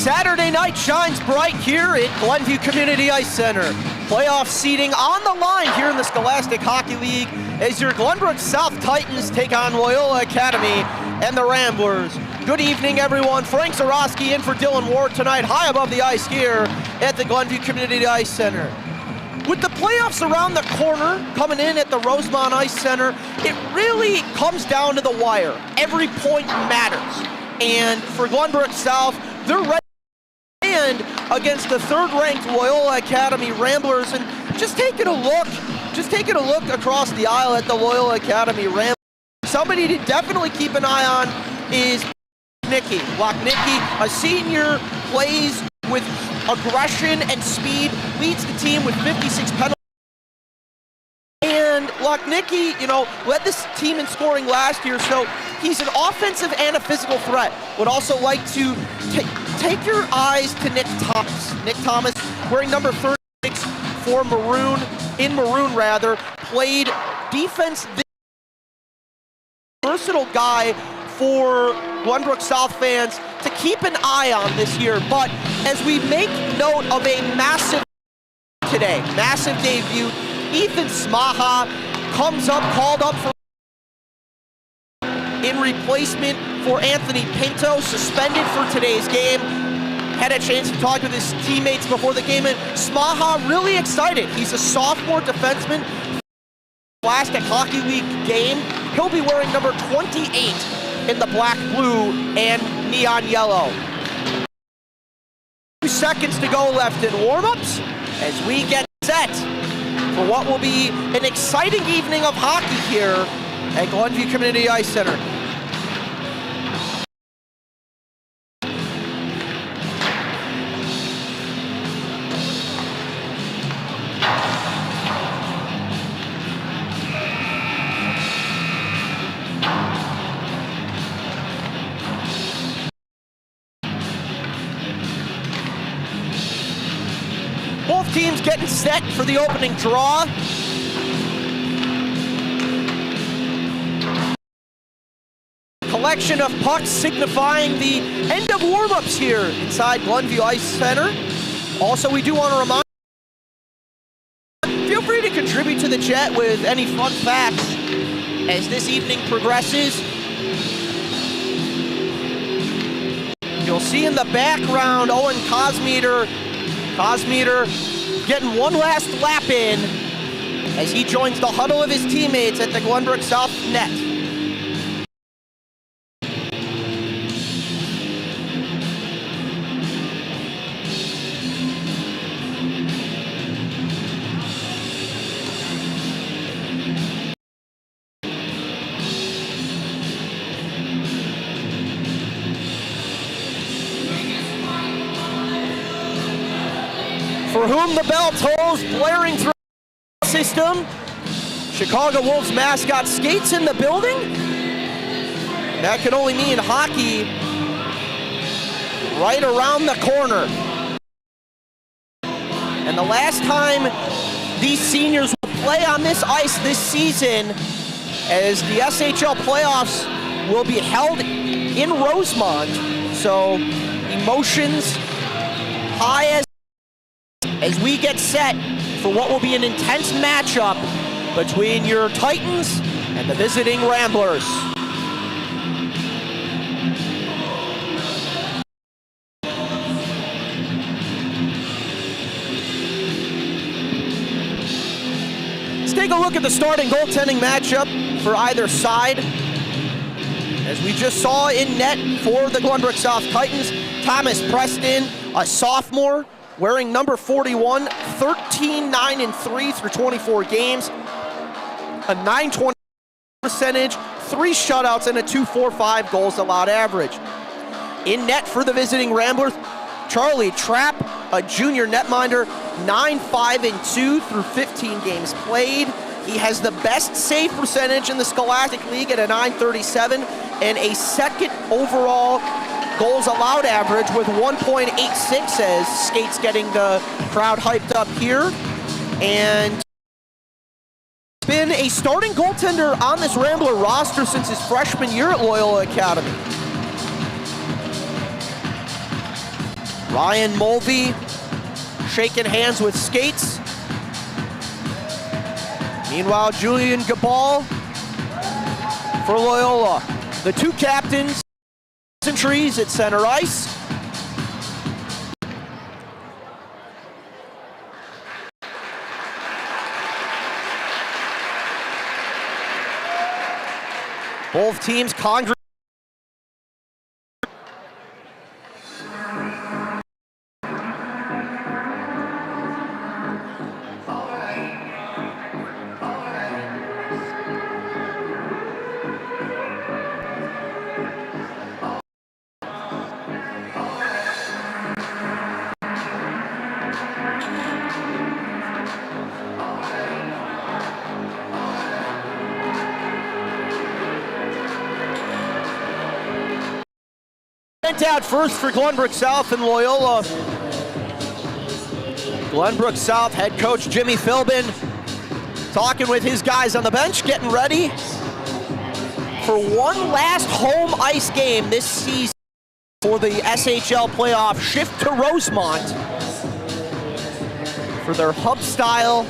Saturday night shines bright here at Glenview Community Ice Center. Playoff seeding on the line here in the Scholastic Hockey League as your Glenbrook South Titans take on Loyola Academy and the Ramblers. Good evening, everyone. Frank Zarowski in for Dylan Ward tonight, high above the ice here at the Glenview Community Ice Center. With the playoffs around the corner, coming in at the Rosemont Ice Center, it really comes down to the wire. Every point matters. And for Glenbrook South, they're ready and against the third-ranked Loyola Academy Ramblers. And just taking a look across the aisle at the Loyola Academy Ramblers, somebody to definitely keep an eye on is Lochnicki, a senior, plays with aggression and speed, leads the team with 56 penalties. And Lochnicki, led this team in scoring last year, so he's an offensive and a physical threat. Would also like to take your eyes to Nick Thomas. Nick Thomas, wearing number 36 for maroon, played defense. Versatile guy for Glenbrook South fans to keep an eye on this year. But as we make note of a massive debut, Ethan Smaha comes up, called up in replacement for Anthony Pinto, suspended for today's game. Had a chance to talk with his teammates before the game, and Smaha really excited. He's a sophomore defenseman. Scholastic Hockey League game. He'll be wearing number 28 in the black, blue, and neon yellow. 2 seconds to go left in warm-ups as we get set for what will be an exciting evening of hockey here at Glenview Community Ice Center. Both teams getting set for the opening draw. Collection of pucks signifying the end of warm-ups here inside Glenview Ice Center. Also, we do want to remind, feel free to contribute to the chat with any fun facts as this evening progresses. You'll see in the background Owen Cosmeter getting one last lap in as he joins the huddle of his teammates at the Glenbrook South net. For whom the bell tolls, blaring through the system. Chicago Wolves mascot skates in the building. That could only mean hockey right around the corner. And the last time these seniors will play on this ice this season, as the SHL playoffs will be held in Rosemont. So emotions high as we get set for what will be an intense matchup between your Titans and the visiting Ramblers. Let's take a look at the starting goaltending matchup for either side. As we just saw in net for the Glenbrook South Titans, Thomas Preston, a sophomore, wearing number 41, 13-9-3 through 24 games, a .920 percentage, 3 shutouts, and a .245 goals allowed average. In net for the visiting Ramblers, Charlie Trapp, a junior netminder, 9-5-2 through 15 games played. He has the best save percentage in the Scholastic League at a .937 and a second overall goals allowed average with 1.86 as skates getting the crowd hyped up here. And been a starting goaltender on this Rambler roster since his freshman year at Loyola Academy. Ryan Mulvey shaking hands with skates. Meanwhile, Julian Gabal for Loyola. The two captains, trees at center ice. Both teams congregate. Sent out first for Glenbrook South and Loyola. Glenbrook South head coach Jimmy Philbin talking with his guys on the bench, getting ready for one last home ice game this season for the SHL playoff shift to Rosemont for their hub style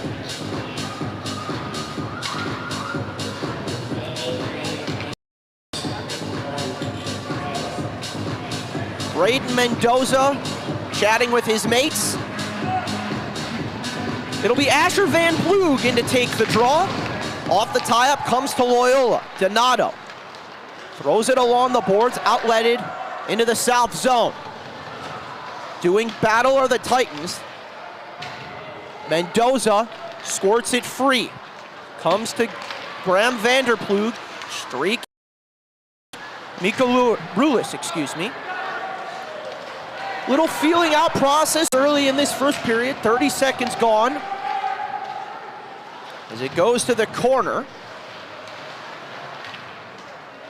Braden Mendoza chatting with his mates. It'll be Asher Van Ploeg in to take the draw. Off the tie-up comes to Loyola. Donato throws it along the boards, outletted into the south zone. Doing battle are the Titans. Mendoza squirts it free. Comes to Graham Vanderploeg. Streak. Mika Rulis, excuse me. Little feeling out process early in this first period. 30 seconds gone. As it goes to the corner.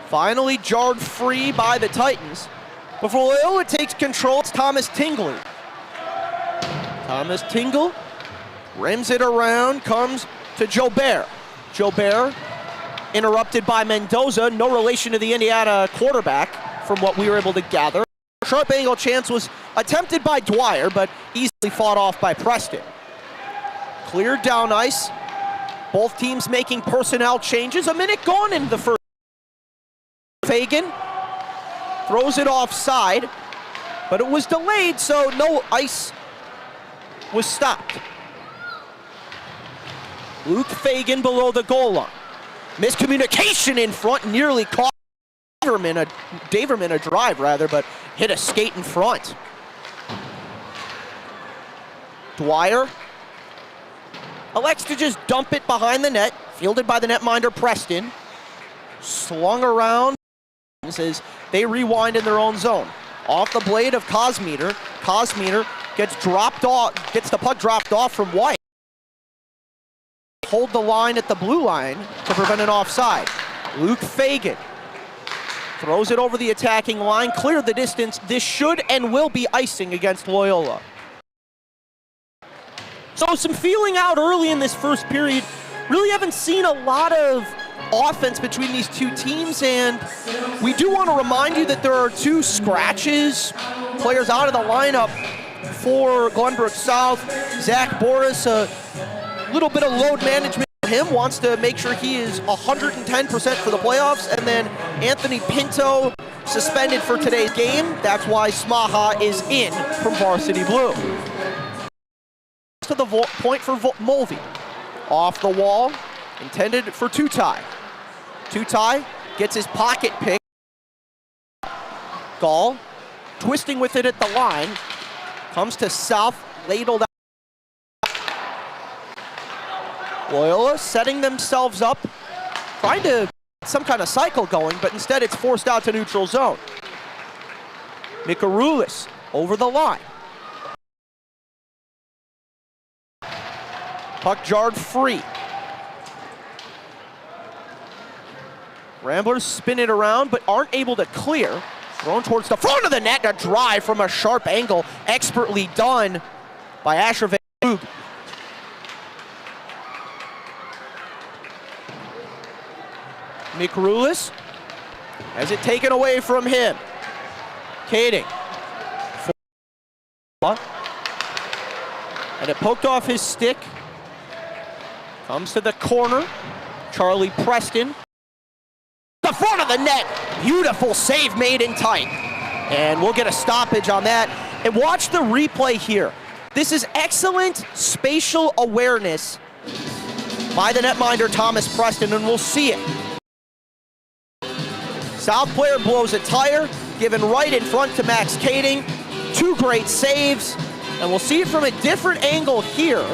Finally jarred free by the Titans. Before Loyola takes control, it's Thomas Tingley. Thomas Tingle rims it around, comes to Jobert. Jobert interrupted by Mendoza, no relation to the Indiana quarterback from what we were able to gather. Sharp angle chance was attempted by Dwyer, but easily fought off by Preston. Cleared down ice. Both teams making personnel changes. A minute gone in the first. Fagan throws it offside, but it was delayed, so no ice was stopped. Luke Fagan below the goal line. Miscommunication in front, nearly caught Daverman a drive rather, but hit a skate in front. Dwyer elects to just dump it behind the net, fielded by the netminder Preston. Slung around as they rewind in their own zone. Off the blade of Kosmeter. Kosmeter gets the puck dropped off from White. Hold the line at the blue line to prevent an offside. Luke Fagan throws it over the attacking line, cleared the distance. This should and will be icing against Loyola. So some feeling out early in this first period. Really haven't seen a lot of offense between these two teams, and we do want to remind you that there are two scratches, players out of the lineup for Glenbrook South. Zach Boris, a little bit of load management for him, wants to make sure he is 110% for the playoffs, and then Anthony Pinto suspended for today's game. That's why Smaha is in from Varsity Blue. To the point for Mulvey. Off the wall, intended for Tutai. Tutai gets his pocket pick. Gall twisting with it at the line. Comes to South, ladled out. Loyola setting themselves up, trying to get some kind of cycle going, but instead it's forced out to neutral zone. Mikarulis over the line. Puck jarred free. Ramblers spin it around, but aren't able to clear. Thrown towards the front of the net, a drive from a sharp angle, expertly done by Asher Van Ploeg. Mikarulis has it taken away from him. Kading And it poked off his stick. Comes to the corner. Charlie Preston. The front of the net. Beautiful save made in tight. And we'll get a stoppage on that. And watch the replay here. This is excellent spatial awareness by the netminder Thomas Preston, and we'll see it. South player blows a tire, given right in front to Max Kading. Two great saves, and we'll see it from a different angle here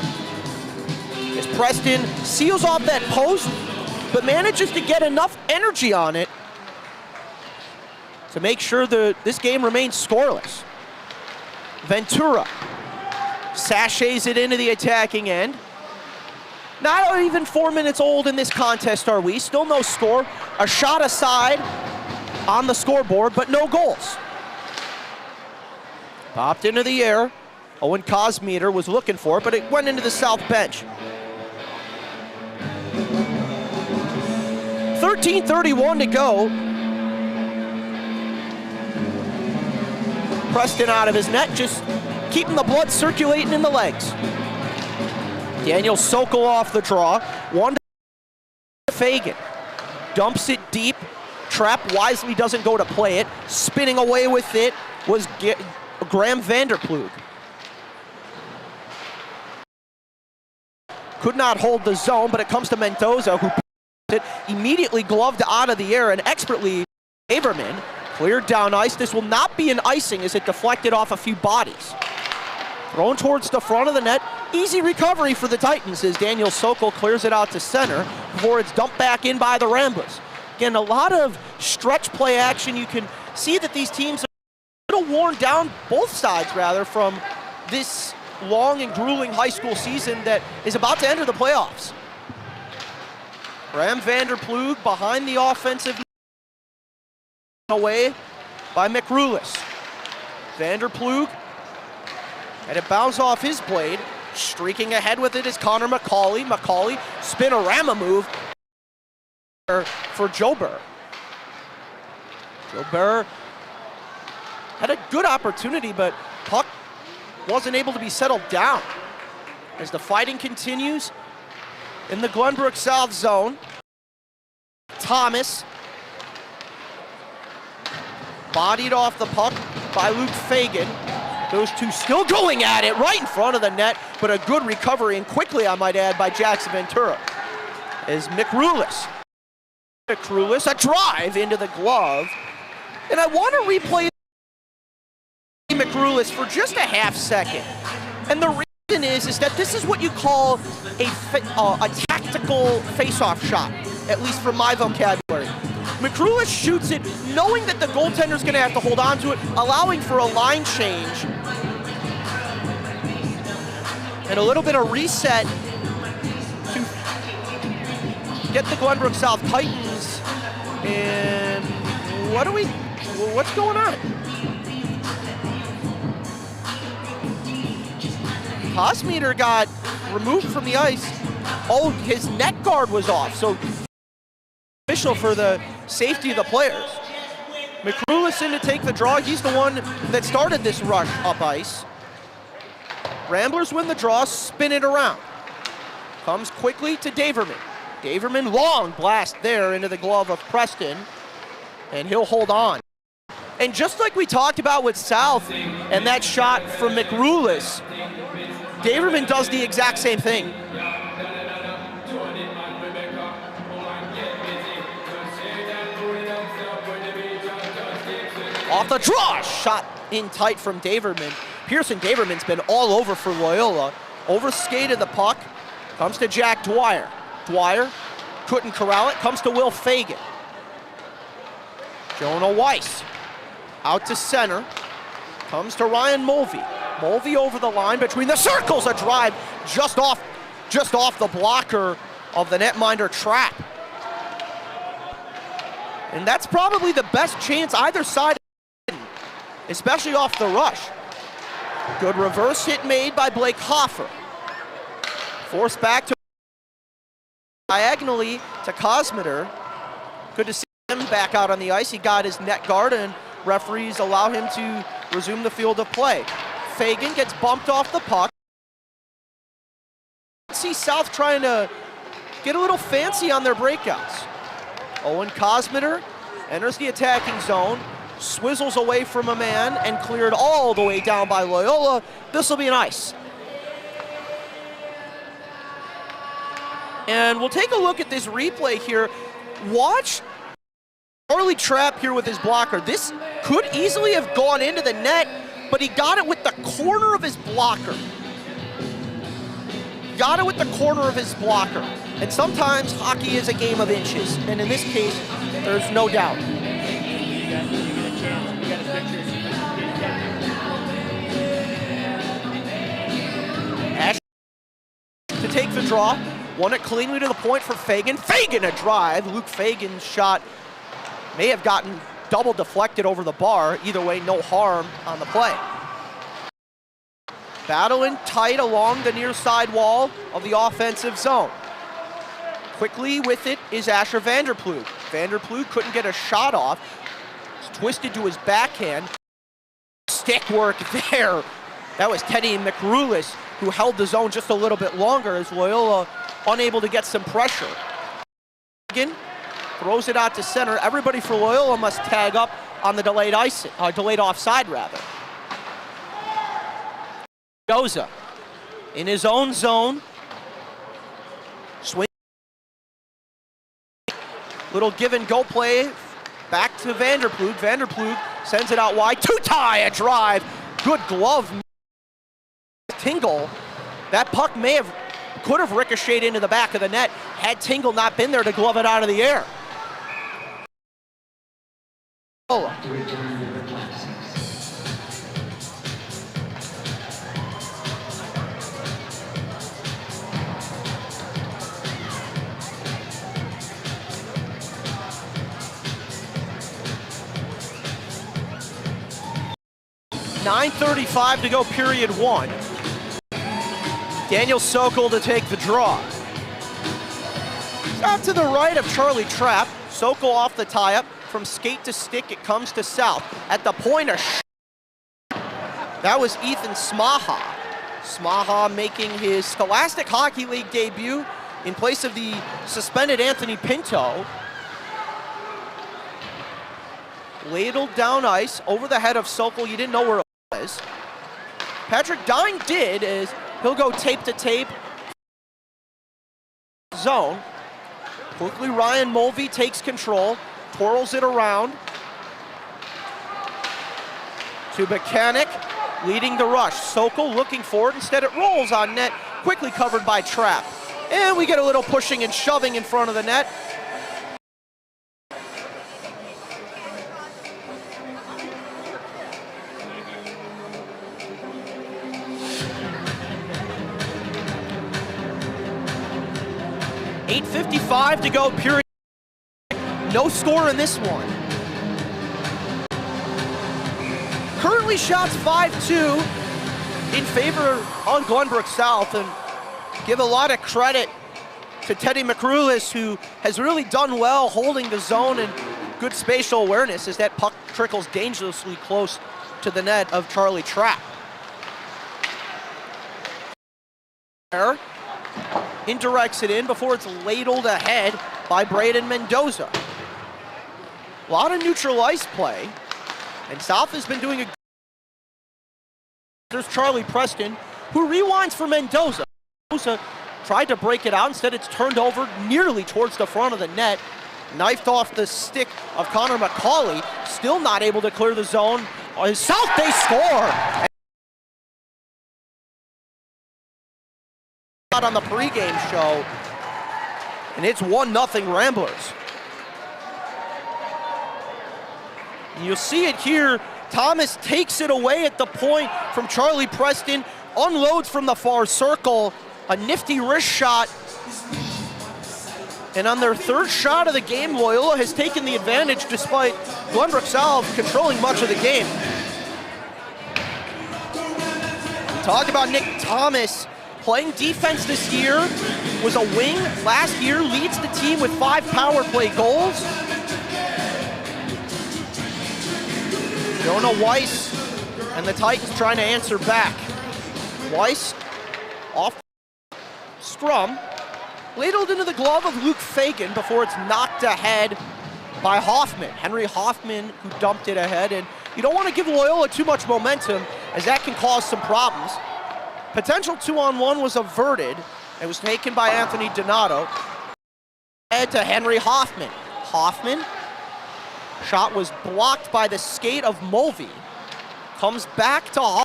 as Preston seals off that post, but manages to get enough energy on it to make sure that this game remains scoreless. Ventura sachets it into the attacking end. Not even 4 minutes old in this contest are we. Still no score. A shot aside on the scoreboard, but no goals. Popped into the air. Owen Kosmeter was looking for it, but it went into the south bench. 13:31 to go. Preston out of his net, just keeping the blood circulating in the legs. Daniel Sokol off the draw. One to Fagan. Dumps it deep. Trapp wisely doesn't go to play it. Spinning away with it was Graham Vanderplug. Could not hold the zone, but it comes to Mendoza, who it immediately gloved out of the air and expertly Averman cleared down ice. This will not be an icing as it deflected off a few bodies. Thrown towards the front of the net. Easy recovery for the Titans as Daniel Sokol clears it out to center before it's dumped back in by the Ramblers. Again, a lot of stretch play action. You can see that these teams are a little worn down, both sides rather, from this long and grueling high school season that is about to enter the playoffs. Graham Vanderplug behind the offensive away by McRulis. Vanderplug and it bounced off his blade. Streaking ahead with it is Connor McCauley. McCauley, spinorama move for Joe Burr. Joe Burr had a good opportunity, but puck wasn't able to be settled down. As the fighting continues in the Glenbrook South zone, Thomas bodied off the puck by Luke Fagan. Those two still going at it right in front of the net, but a good recovery, and quickly, I might add, by Jackson Ventura. As McRulis, a drive into the glove. And I want to replay McRulis for just a half second. And the reason is that this is what you call a tactical face-off shot, at least from my vocabulary. McRulis shoots it knowing that the goaltender's going to have to hold on to it, allowing for a line change. And a little bit of reset to get the Glenbrook South Titans. And what's going on? Kosmeter got removed from the ice. Oh, his net guard was off. So official for the safety of the players. McRulis in to take the draw. He's the one that started this rush up ice. Ramblers win the draw, spin it around. Comes quickly to Daverman. Daverman, long blast there into the glove of Preston, and he'll hold on. And just like we talked about with South and that shot from McRulis, Daverman does the exact same thing. Off the draw, shot in tight from Daverman. Pearson Daverman's been all over for Loyola. Overskated the puck, comes to Jack Dwyer. Dwyer couldn't corral it, comes to Will Fagan. Jonah Weiss out to center, comes to Ryan Mulvey. Mulvey over the line between the circles, a drive just off the blocker of the netminder Trapp. And that's probably the best chance either side, especially off the rush. Good reverse hit made by Blake Hoffer. Forced back to diagonally to Kosmeter. Good to see him back out on the ice. He got his net guard, and referees allow him to resume the field of play. Fagan gets bumped off the puck. see South trying to get a little fancy on their breakouts. Owen Cosmeter enters the attacking zone, swizzles away from a man, and cleared all the way down by Loyola. This will be nice. And we'll take a look at this replay here. Watch Charlie Trapp here with his blocker. This could easily have gone into the net, but he got it with the corner of his blocker. Got it with the corner of his blocker. And sometimes hockey is a game of inches, and in this case, there's no doubt. Ash to take the draw. Won it cleanly to the point for Fagan. Fagan a drive. Luke Fagan's shot may have gotten double deflected over the bar. Either way, no harm on the play. Battling tight along the near side wall of the offensive zone. Quickly with it is Asher Vanderploeg. Vanderploeg couldn't get a shot off. It's twisted to his backhand. Stick work there. That was Teddy McRulis who held the zone just a little bit longer as Loyola unable to get some pressure. Again, throws it out to center. Everybody for Loyola must tag up on the delayed offside rather. Mendoza in his own zone. Swing. Little give and go play. Back to Vanderploeg. Vanderploeg sends it out wide. Tutai a drive. Good glove. Tingle. That puck could have ricocheted into the back of the net had Tingle not been there to glove it out of the air. .9:35 to go, period one. Daniel Sokol to take the draw. Out to the right of Charlie Trapp. Sokol off the tie-up. From skate to stick, it comes to South. At the point, that was Ethan Smaha. Smaha making his Scholastic Hockey League debut in place of the suspended Anthony Pinto. Ladled down ice over the head of Sokol. You didn't know where it was. Patrick Dine did, as he'll go tape to tape. Zone. Quickly, Ryan Mulvey takes control, twirls it around to Mechanic, leading the rush. Sokol looking for it, instead it rolls on net, quickly covered by Trapp. And we get a little pushing and shoving in front of the net. .8:55 to go, period. No score in this one. Currently shots 5-2 in favor on Glenbrook South, and give a lot of credit to Teddy McRulis, who has really done well holding the zone and good spatial awareness as that puck trickles dangerously close to the net of Charlie Trapp. Indirects it in before it's ladled ahead by Braden Mendoza. A lot of neutral ice play, and South has been doing a good. There's Charlie Preston, who rewinds for Mendoza. Mendoza tried to break it out, instead it's turned over nearly towards the front of the net. Knifed off the stick of Connor McCauley, still not able to clear the zone. South, they score! On the pregame show, and it's 1-0 Ramblers. And you'll see it here. Thomas takes it away at the point from Charlie Preston, unloads from the far circle, a nifty wrist shot. And on their third shot of the game, Loyola has taken the advantage despite Glenbrook South controlling much of the game. Talk about Nick Thomas. Playing defense this year, was a wing last year, leads the team with 5 power play goals. Jonah Weiss and the Titans trying to answer back. Weiss off, scrum, ladled into the glove of Luke Fagan before it's knocked ahead by Hoffman. Henry Hoffman, who dumped it ahead, and you don't want to give Loyola too much momentum, as that can cause some problems. Potential 2-on-1 was averted. It was taken by Anthony Donato. Head to Henry Hoffman. Hoffman, shot was blocked by the skate of Mulvey. Comes back to Hoffman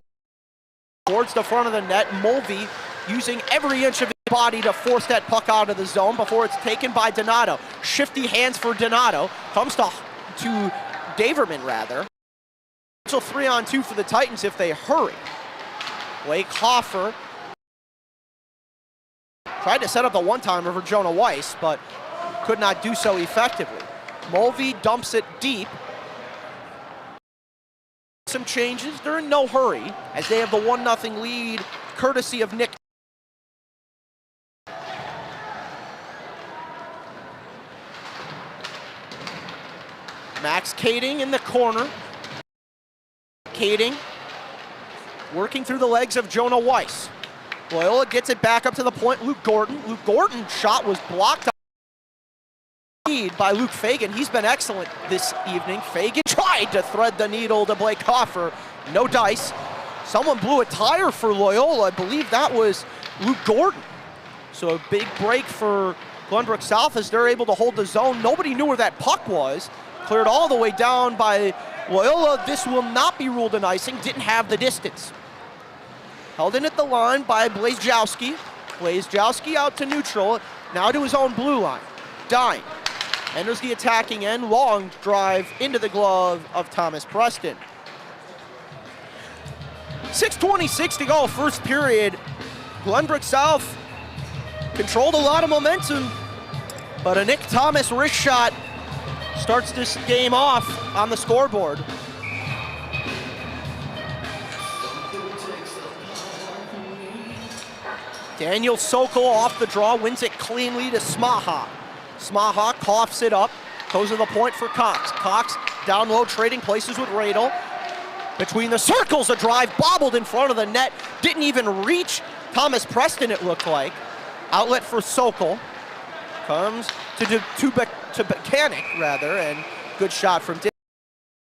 towards the front of the net. Mulvey using every inch of his body to force that puck out of the zone before it's taken by Donato. Shifty hands for Donato. Comes to Daverman, rather. Potential 3-on-2 for the Titans if they hurry. Blake Hoffer tried to set up the one-timer for Jonah Weiss, but could not do so effectively. Mulvey dumps it deep. Some changes. They're in no hurry as they have the 1-0 lead, courtesy of Nick. Max Kading in the corner. Kading working through the legs of Jonah Weiss. Loyola gets it back up to the point. Luke Gordon. Luke Gordon's shot was blocked by Luke Fagan. He's been excellent this evening. Fagan tried to thread the needle to Blake Hoffer. No dice. Someone blew a tire for Loyola. I believe that was Luke Gordon. So a big break for Glenbrook South as they're able to hold the zone. Nobody knew where that puck was. Cleared all the way down by Loyola. This will not be ruled an icing. Didn't have the distance. Held in at the line by Blazejowski. Blazejowski out to neutral. Now to his own blue line. Dine. Enters the attacking end. Long drive into the glove of Thomas Preston. 6:26 to go, first period. Glenbrook South controlled a lot of momentum, but a Nick Thomas wrist shot starts this game off on the scoreboard. Daniel Sokol off the draw, wins it cleanly to Smaha. Smaha coughs it up, goes to the point for Cox. Cox down low, trading places with Radel. Between the circles, a drive bobbled in front of the net. Didn't even reach Thomas Preston, it looked like. Outlet for Sokol. Comes to Buchanan, rather, and good shot from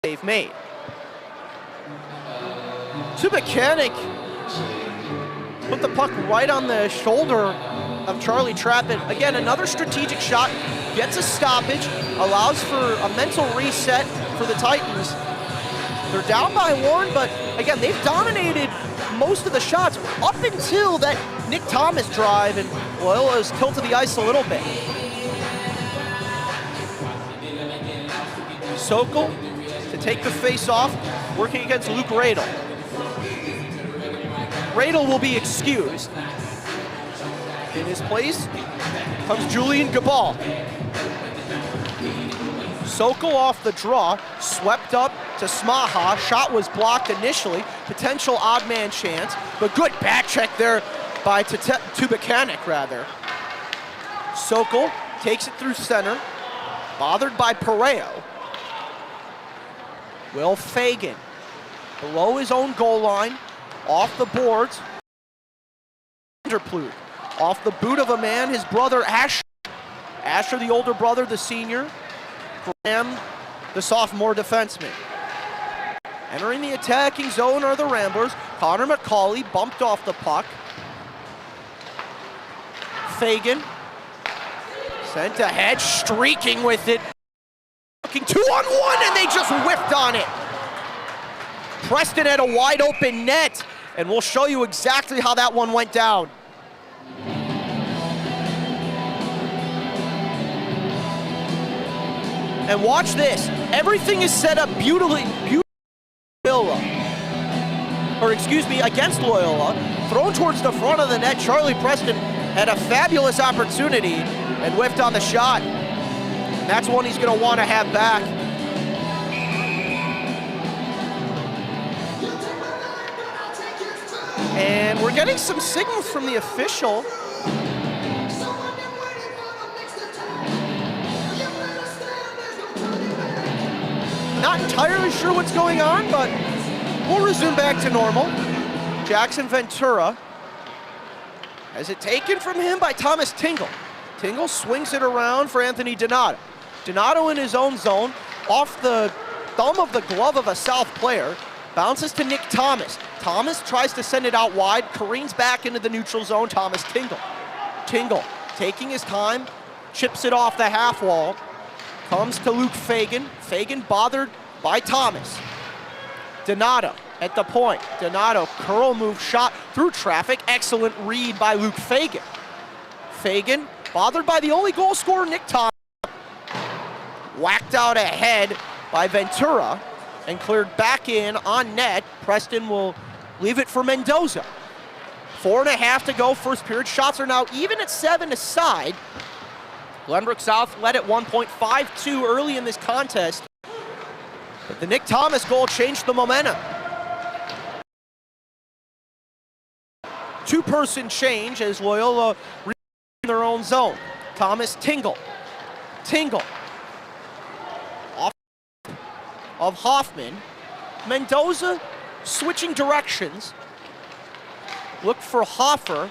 Dave made. Buchanan put the puck right on the shoulder of Charlie Trappett. Again, another strategic shot, gets a stoppage, allows for a mental reset for the Titans. They're down by 1, but again, they've dominated most of the shots up until that Nick Thomas drive, and Loyola has tilted the ice a little bit. Sokol to take the face off, working against Luke Radel. Radel will be excused. In his place comes Julian Gabal. Sokol off the draw, swept up to Smaha. Shot was blocked initially. Potential odd man chance, but good back check there by Tubuchanan, rather. Sokol takes it through center, bothered by Pareo. Will Fagan, below his own goal line, off the boards. Vanderploeg, off the boot of a man, his brother Asher. Asher, the older brother, the senior. Graham, the sophomore defenseman. Entering the attacking zone are the Ramblers. Connor McCauley bumped off the puck. Fagan sent ahead, streaking with it. Looking 2-on-1, and they just whiffed on it. Preston had a wide open net, and we'll show you exactly how that one went down. And watch this. Everything is set up beautifully against Loyola. Thrown towards the front of the net. Charlie Preston had a fabulous opportunity and whiffed on the shot. And that's one he's going to want to have back. And we're getting some signals from the official. Not entirely sure what's going on, but we'll resume back to normal. Jackson Ventura Has it taken from him by Thomas Tingle. Tingle swings it around for Anthony Donato. Donato in his own zone, off the thumb of the glove of a South player, bounces to Nick Thomas. Thomas tries to send it out wide, careens back into the neutral zone, Thomas Tingle. Tingle, taking his time, chips it off the half wall, comes to Luke Fagan. Fagan bothered by Thomas. Donato at the point. Donato, curl move shot through traffic. Excellent read by Luke Fagan. Fagan, bothered by the only goal scorer, Nick Thomas. Whacked out ahead by Ventura and cleared back in on net. Preston will leave it for Mendoza. 4.5 to go, first period. Shots are now even at 7 aside. Glenbrook South led at 1.52 early in this contest. But the Nick Thomas goal changed the momentum. Two-person change as Loyola in their own zone. Thomas Tingle. Tingle. Off of Hoffman. Mendoza switching directions. Looked for Hoffer.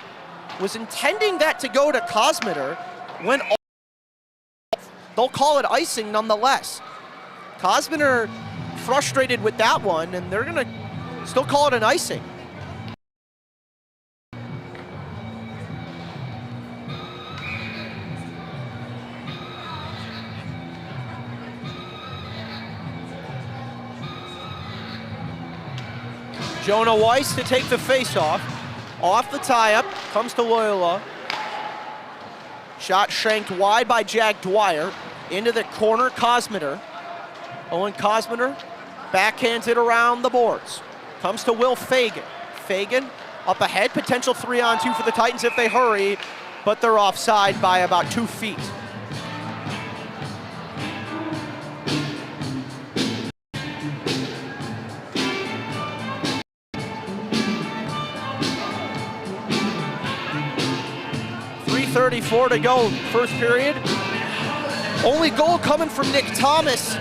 Was intending that to go to Kosmiter. Went off. They'll call it icing nonetheless. Kosmiter frustrated with that one, and they're gonna still call it an icing. Jonah Weiss to take the face-off. Off the tie-up, comes to Loyola. Shot shanked wide by Jack Dwyer. Into the corner, Kosmiter. Owen Kosmiter backhands it around the boards. Comes to Will Fagan. Fagan up ahead, potential 3-on-2 for the Titans if they hurry, but they're offside by about 2 feet. .34 to go, first period. Only goal coming from Nick Thomas.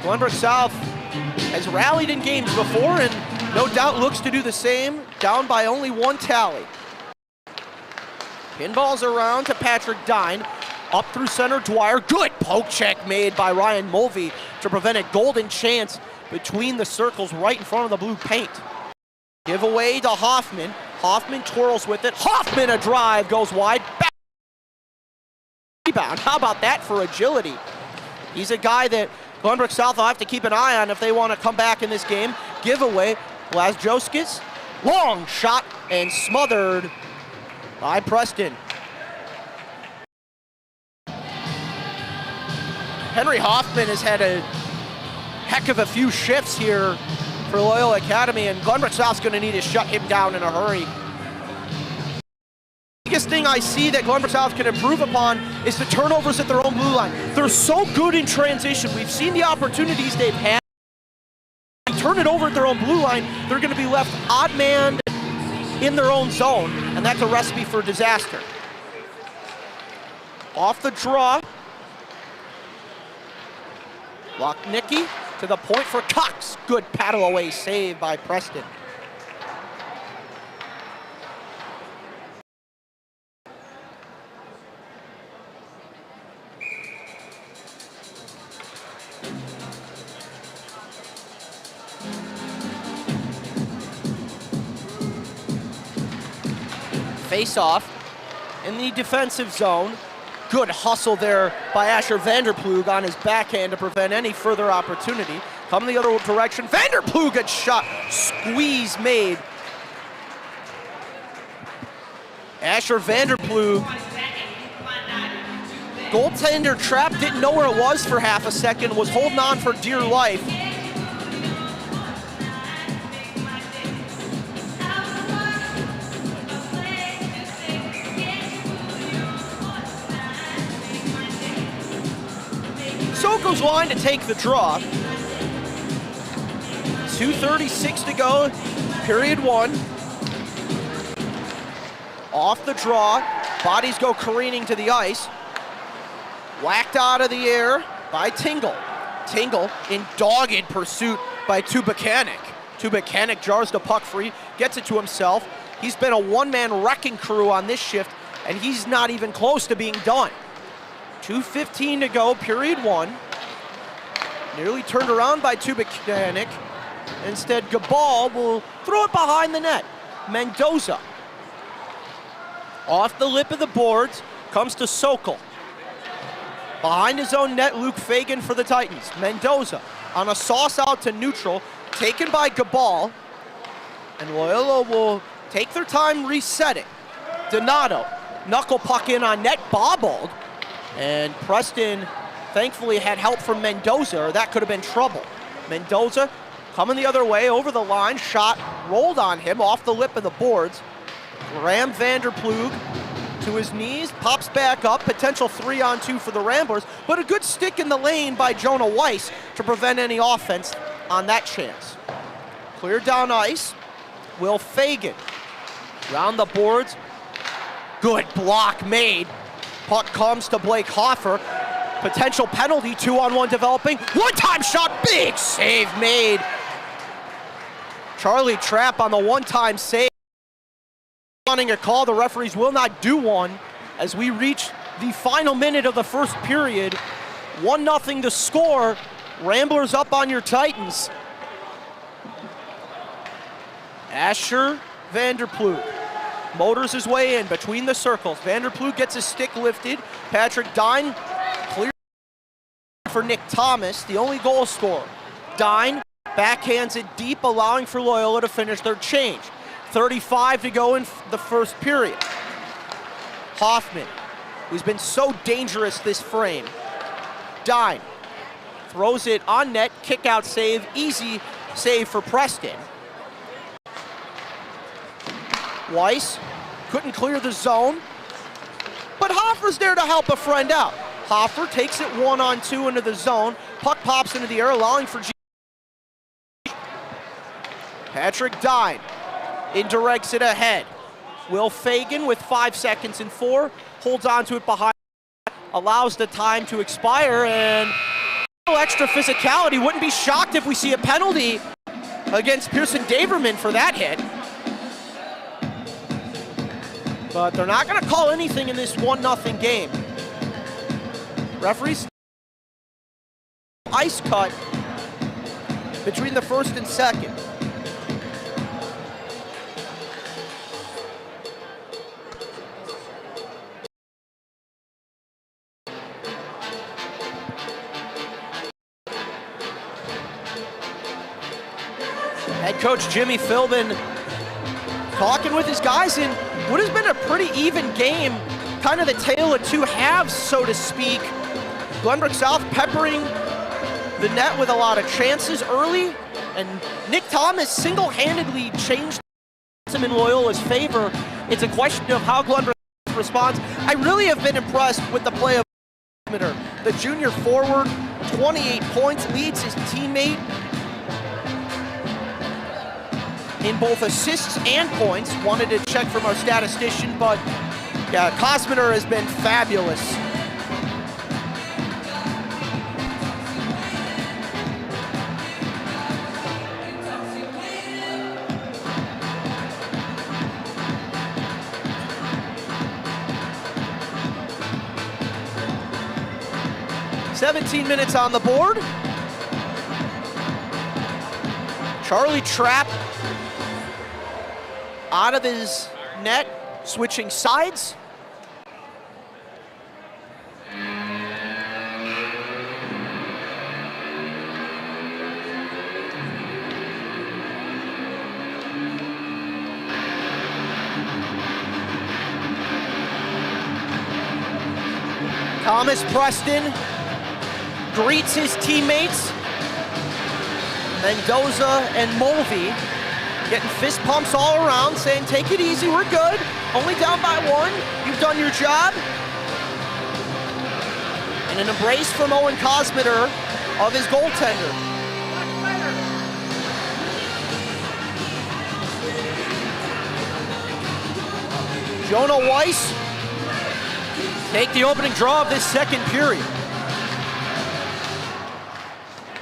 Glenbrook South has rallied in games before and no doubt looks to do the same, down by only 1 tally. Pinballs around to Patrick Dine, up through center Dwyer. Good poke check made by Ryan Mulvey to prevent a golden chance between the circles right in front of the blue paint. Give away to Hoffman. Hoffman twirls with it. Hoffman, a drive, goes wide. Back. Rebound. How about that for agility? He's a guy that Glenbrook South will have to keep an eye on if they want to come back in this game. Giveaway. Blazjoskis. Long shot and smothered by Preston. Henry Hoffman has had a heck of a few shifts here for Loyola Academy, and Glenbrook South's going to need to shut him down in a hurry. The biggest thing I see that Glenbrook South can improve upon is the turnovers at their own blue line. They're so good in transition. We've seen the opportunities they've had. They turn it over at their own blue line, they're going to be left odd man in their own zone, and that's a recipe for disaster. Off the draw. Lochnicki to the point for Cox. Good paddle away save by Preston. Face off in the defensive zone. Good hustle there by Asher Vanderploeg on his backhand to prevent any further opportunity. Come the other direction. Vanderploeg gets shot. Squeeze made. Asher Vanderploeg. Goaltender trap, didn't know where it was for half a second, was holding on for dear life. Soko's line to take the draw. 2:36 to go, period 1. Off the draw, bodies go careening to the ice. Whacked out of the air by Tingle. Tingle in dogged pursuit by Tubuchanek. Tubakanik jars the puck free, gets it to himself. He's been a one-man wrecking crew on this shift, and he's not even close to being done. 2:15 to go, period one. Nearly turned around by Tubakanik. Instead, Gabal will throw it behind the net. Mendoza. Off the lip of the boards, comes to Sokol. Behind his own net, Luke Fagan for the Titans. Mendoza on a sauce out to neutral, taken by Gabal. And Loyola will take their time resetting. Donato, knuckle puck in on net, bobbled. And Preston thankfully had help from Mendoza, or that could have been trouble. Mendoza coming the other way, over the line, shot rolled on him off the lip of the boards. Graham Vanderplug to his knees, pops back up, potential 3-on-2 for the Ramblers, but a good stick in the lane by Jonah Weiss to prevent any offense on that chance. Clear down ice, Will Fagan. Round the boards, good block made. Puck comes to Blake Hoffer. Potential penalty, 2-on-1 developing. One-time shot, big save made. Charlie Trapp on the one-time save. Wanting a call, the referees will not do one as we reach the final minute of the first period. 1-0 to score. Ramblers up on your Titans. Asher Vanderplug motors his way in between the circles. Vanderplug gets his stick lifted. Patrick Dine clear for Nick Thomas, the only goal scorer. Dine backhands it deep, allowing for Loyola to finish their change. 35 to go in the first period. Hoffman, who's been so dangerous this frame. Dine throws it on net, kick out save, easy save for Preston. Weiss couldn't clear the zone, but Hoffer's there to help a friend out. Hoffer takes it 1-on-2 into the zone. Puck pops into the air, allowing for Patrick Dine indirects it ahead. Will Fagan with 5 seconds and 4, holds on to it behind, allows the time to expire, and extra physicality. Wouldn't be shocked if we see a penalty against Pearson Daverman for that hit. But they're not gonna call anything in this 1-0 game. Referees ice cut between the first and second. Head coach Jimmy Philbin talking with his guys in what has been a pretty even game, kind of the tale of two halves, so to speak. Glenbrook South peppering the net with a lot of chances early, and Nick Thomas single-handedly changed him in Loyola's favor. It's a question of how Glenbrook responds. I really have been impressed with the play of the junior forward, 28 points, leads his teammate in both assists and points. Wanted to check from our statistician, but yeah, Kosminer has been fabulous. "17 minutes on the board. Charlie Trapp out of his net, switching sides. Thomas Preston greets his teammates. Mendoza and Mulvey getting fist pumps all around, saying, take it easy, we're good. Only down by 1, you've done your job. And an embrace from Owen Kosmiter of his goaltender. Jonah Weiss take the opening draw of this second period.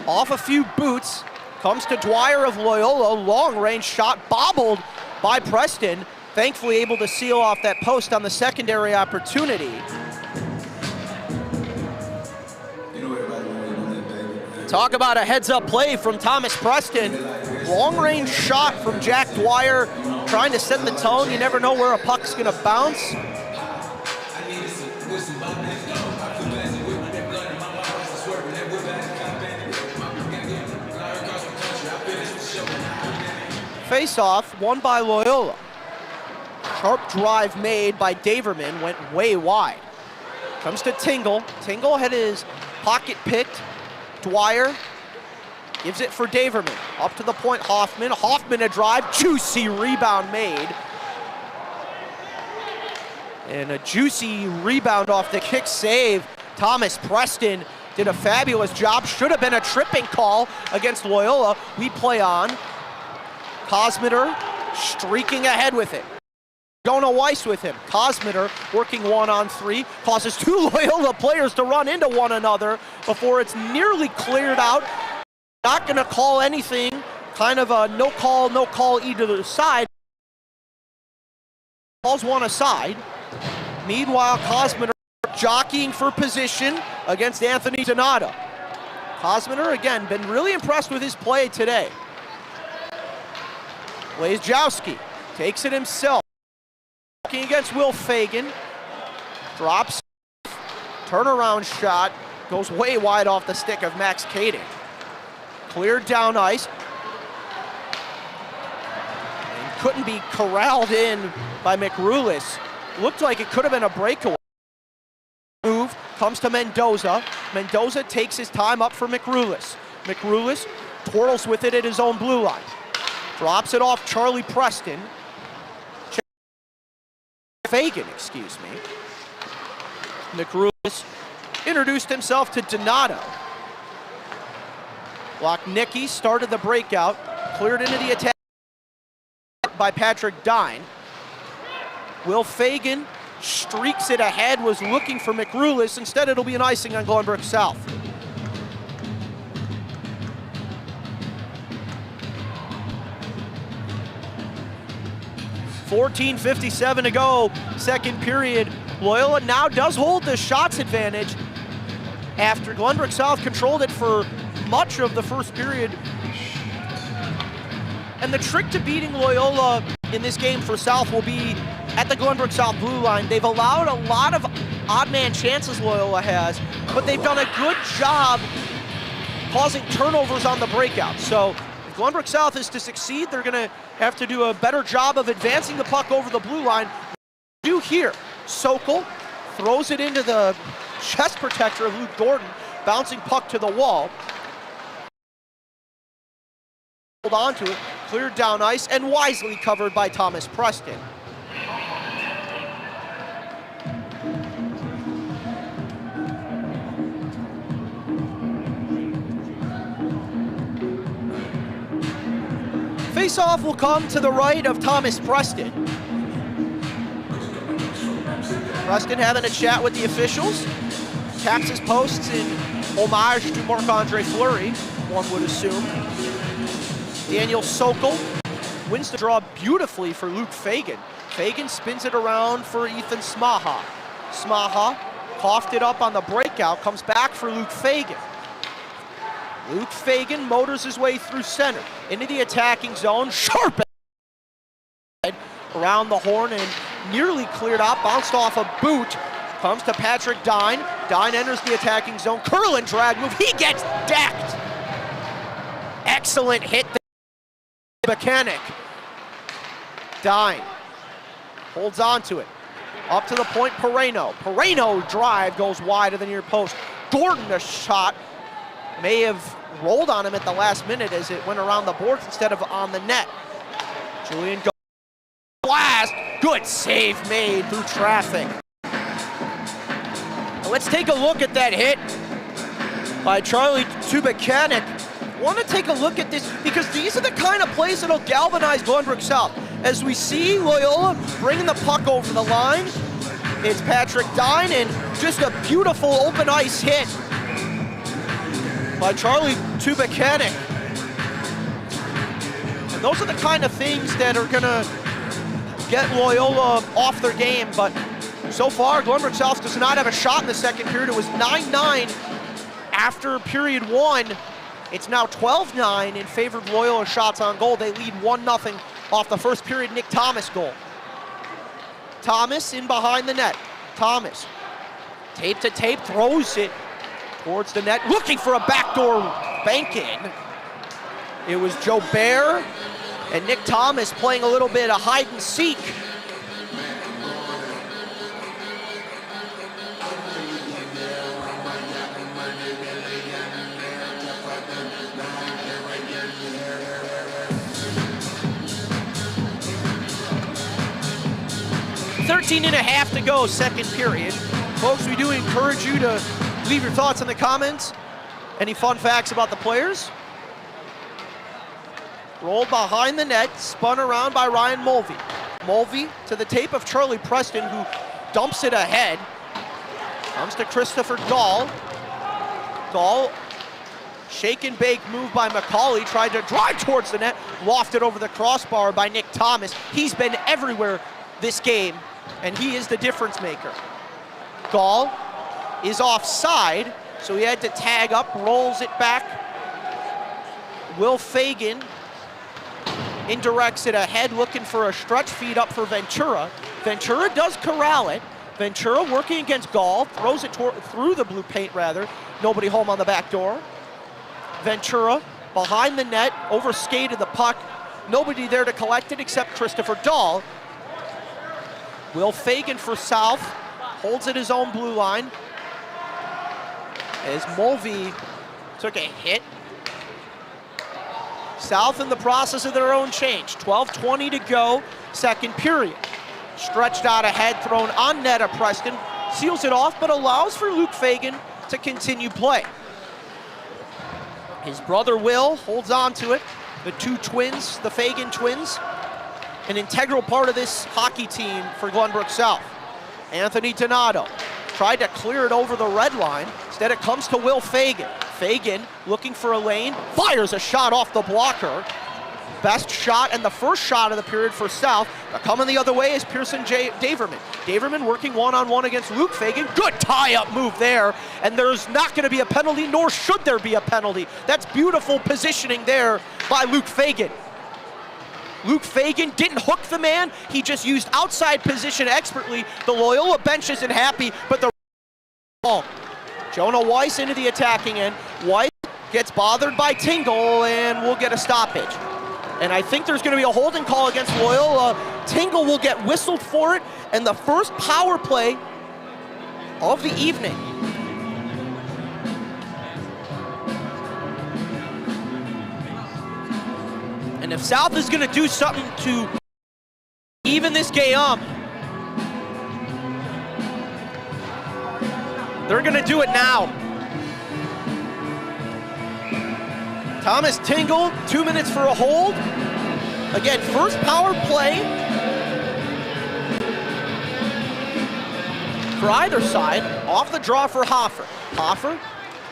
Off a few boots, Comes to Dwyer of Loyola, long-range shot bobbled by Preston. Thankfully able to seal off that post on the secondary opportunity. Talk about a heads-up play from Thomas Preston. Long-range shot from Jack Dwyer, trying to set the tone. You never know where a puck's gonna bounce. Face-off, won by Loyola. Sharp drive made by Daverman, went way wide. Comes to Tingle. Tingle had his pocket picked. Dwyer gives it for Daverman. Up to the point, Hoffman. Hoffman a drive, juicy rebound made. And a juicy rebound off the kick save. Thomas Preston did a fabulous job. Should have been a tripping call against Loyola. We play on. Kosmiter streaking ahead with it. Jonah Weiss with him. Kosmiter working 1-on-3, causes two Loyola players to run into one another before it's nearly cleared out. Not gonna call anything, kind of a no call either side. Calls one aside. Meanwhile, Kosmiter jockeying for position against Anthony Donato. Kosmiter, again, been really impressed with his play today. Blazejowski takes it himself. Walking against Will Fagan. Drops. Turnaround shot. Goes way wide off the stick of Max Kading. Cleared down ice. And couldn't be corralled in by McRulis. Looked like it could have been a breakaway. Move comes to Mendoza. Mendoza takes his time up for McRulis. McRulis twirls with it at his own blue line. Drops it off Charlie Preston. Fagan, excuse me. McRulis introduced himself to Donato. Lochnicki started the breakout, cleared into the attack by Patrick Dine. Will Fagan streaks it ahead, was looking for McRulis. Instead, it'll be an icing on Glenbrook South. .57 to go, second period. Loyola now does hold the shots advantage after Glenbrook South controlled it for much of the first period. And the trick to beating Loyola in this game for South will be at the Glenbrook South blue line. They've allowed a lot of odd man chances, Loyola has, but they've done a good job causing turnovers on the breakout. So if Glenbrook South is to succeed, they're gonna have to do a better job of advancing the puck over the blue line. Do here, Sokol throws it into the chest protector of Luke Gordon, bouncing puck to the wall. Hold on to it, cleared down ice, and wisely covered by Thomas Preston. Face-off will come to the right of Thomas Preston. Preston having a chat with the officials. Taps his posts in homage to Marc-Andre Fleury, one would assume. Daniel Sokol wins the draw beautifully for Luke Fagan. Fagan spins it around for Ethan Smaha. Smaha coughed it up on the breakout, comes back for Luke Fagan. Luke Fagan motors his way through center, into the attacking zone, sharp around the horn and nearly cleared out, bounced off a boot, comes to Patrick Dine. Dine enters the attacking zone, curl and drag move, he gets decked. Excellent hit there, Mechanic. Dine holds on to it, up to the point, Pereno. Pereno drive goes wide of the near post. Gordon a shot, may have rolled on him at the last minute as it went around the boards instead of on the net. Julian goes blast, good save made through traffic. Now let's take a look at that hit by Charlie Tubuchanek. Want to take a look at this because these are the kind of plays that'll galvanize Glenbrook South. As we see Loyola bringing the puck over the line, it's Patrick Dine and just a beautiful open ice hit by Charlie Tubuchanek. And those are the kind of things that are gonna get Loyola off their game, but so far, Glenbrook South does not have a shot in the second period. It was 9-9 after period 1. It's now 12-9 in favor of Loyola shots on goal. They lead 1-0 off the first period Nick Thomas goal. Thomas in behind the net. Thomas, tape to tape, throws it towards the net, looking for a backdoor bank in. It was Joe Bear and Nick Thomas playing a little bit of hide and seek. .5 to go, second period. Folks, we do encourage you to leave your thoughts in the comments. Any fun facts about the players? Rolled behind the net, spun around by Ryan Mulvey. Mulvey to the tape of Charlie Preston, who dumps it ahead. Comes to Christopher Dahl. Dahl, shake and bake move by McCauley, tried to drive towards the net, lofted over the crossbar by Nick Thomas. He's been everywhere this game, and he is the difference maker. Dahl is offside, so he had to tag up, rolls it back. Will Fagan indirects it ahead, looking for a stretch feed up for Ventura. Ventura does corral it. Ventura working against Gall, throws it through the blue paint rather. Nobody home on the back door. Ventura behind the net, overskated the puck. Nobody there to collect it except Christopher Dahl. Will Fagan for South, holds at his own blue line. As Mulvey took a hit. South in the process of their own change. 12:20 to go, second period. Stretched out ahead, thrown on net of Preston. Seals it off, but allows for Luke Fagan to continue play. His brother Will holds on to it. The two twins, the Fagan twins, an integral part of this hockey team for Glenbrook South. Anthony Donato tried to clear it over the red line. Instead it comes to Will Fagan. Fagan looking for a lane, fires a shot off the blocker. Best shot and the first shot of the period for South. Coming the other way is Pearson Daverman. Daverman working one-on-one against Luke Fagan. Good tie-up move there, and there's not gonna be a penalty, nor should there be a penalty. That's beautiful positioning there by Luke Fagan. Luke Fagan didn't hook the man, he just used outside position expertly. The Loyola bench isn't happy, but the ball. Jonah Weiss into the attacking end. Weiss gets bothered by Tingle and will get a stoppage. And I think there's gonna be a holding call against Loyola. Tingle will get whistled for it, and the first power play of the evening. And if South is gonna do something to even this game up, they're gonna do it now. Thomas Tingle, 2 minutes for a hold. Again, first power play for either side. Off the draw for Hoffer. Hoffer,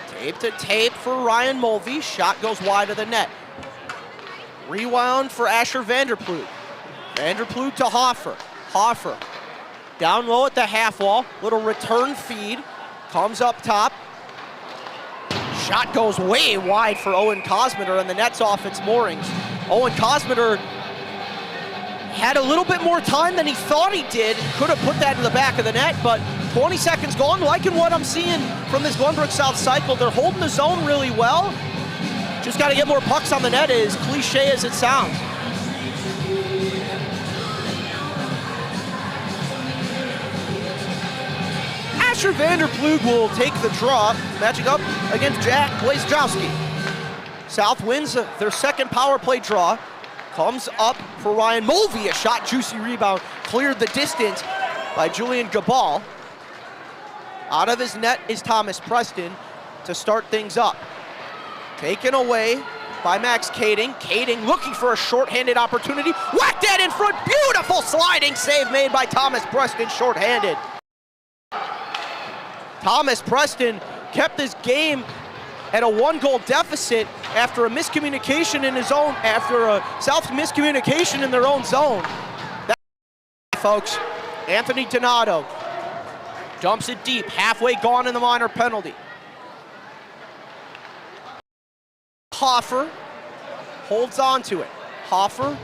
tape to tape for Ryan Mulvey. Shot goes wide of the net. Rewound for Asher Vanderploeg. Vanderploeg to Hoffer. Hoffer down low at the half wall. Little return feed. Comes up top. Shot goes way wide for Owen Cosmeter, and the net's off its moorings. Owen Cosmeter had a little bit more time than he thought he did. Could have put that in the back of the net, but 20 seconds gone. Liking what I'm seeing from this Glenbrook South cycle. They're holding the zone really well. Just got to get more pucks on the net, as cliche as it sounds. Asher Vanderploeg will take the draw, matching up against Jack Blazejowski. South wins their second power play draw. Comes up for Ryan Mulvey, a shot, juicy rebound, cleared the distance by Julian Gabal. Out of his net is Thomas Preston to start things up. Taken away by Max Kading. Kading looking for a shorthanded opportunity. Whacked that in front, beautiful sliding save made by Thomas Preston, shorthanded. Thomas Preston kept this game at a 1-goal deficit after a miscommunication in his own, after a miscommunication in their own zone. That, folks, Anthony Donato dumps it deep, halfway gone in the minor penalty. Hoffer holds on to it. Hoffer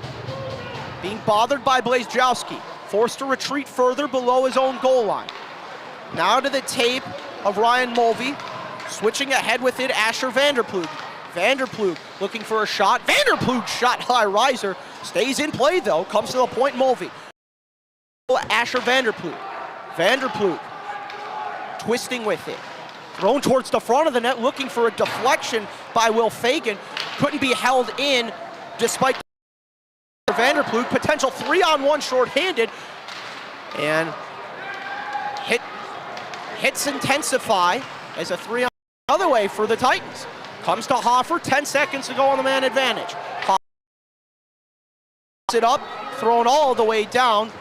being bothered by Blazejowski, forced to retreat further below his own goal line. Now to the tape of Ryan Mulvey, switching ahead with it, Asher Vanderploeg. Vanderploeg looking for a shot. Vanderploeg shot high riser, stays in play though, comes to the point Mulvey. Asher Vanderploeg. Vanderploeg twisting with it. Thrown towards the front of the net, looking for a deflection by Will Fagan. Couldn't be held in despite Vanderploeg. Potential 3-on-1 shorthanded. And hits intensify as a 3-on other way for the Titans. Comes to Hoffer, 10 seconds to go on the man advantage. Hoffer it up, thrown all the way down.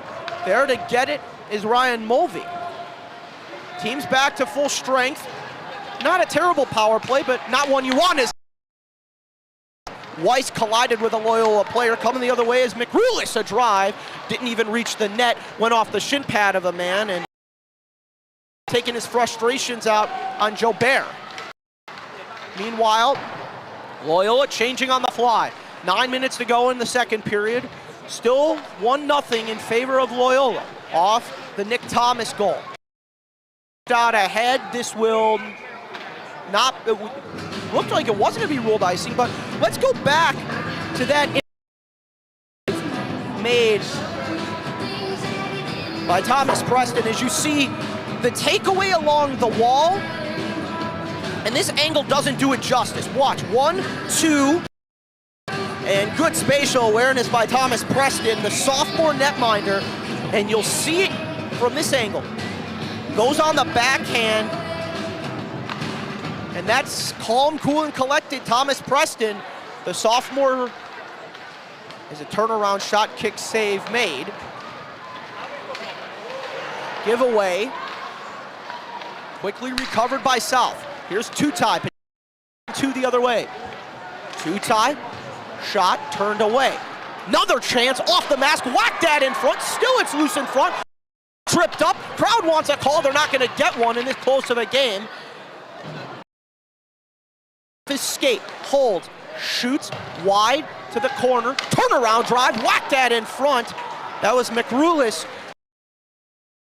There to get it is Ryan Mulvey. Team's back to full strength. Not a terrible power play, but not one you want. As Weiss collided with a Loyola player. Coming the other way is McRulis, a drive. Didn't even reach the net, went off the shin pad of a man, and taking his frustrations out on Jobert. Meanwhile, Loyola changing on the fly. 9 minutes to go in the second period. Still 1-0 in favor of Loyola off the Nick Thomas goal. Out ahead, this will not, it looked like it wasn't to be ruled icing, but let's go back to that made by Thomas Preston. As you see the takeaway along the wall, and this angle doesn't do it justice. Watch, 1, 2, and good spatial awareness by Thomas Preston, the sophomore netminder, and you'll see it from this angle. Goes on the backhand, and that's calm, cool, and collected. Thomas Preston, the sophomore, is a turnaround shot, kick, save made. Giveaway, quickly recovered by South. Here's Tutai, 2 the other way. Tutai, shot, turned away. Another chance, off the mask, whacked that in front, still it's loose in front. Tripped up, crowd wants a call, they're not gonna get one in this close to the game. His skate, holds, shoots, wide to the corner, turnaround drive, whacked that in front. That was McRulis,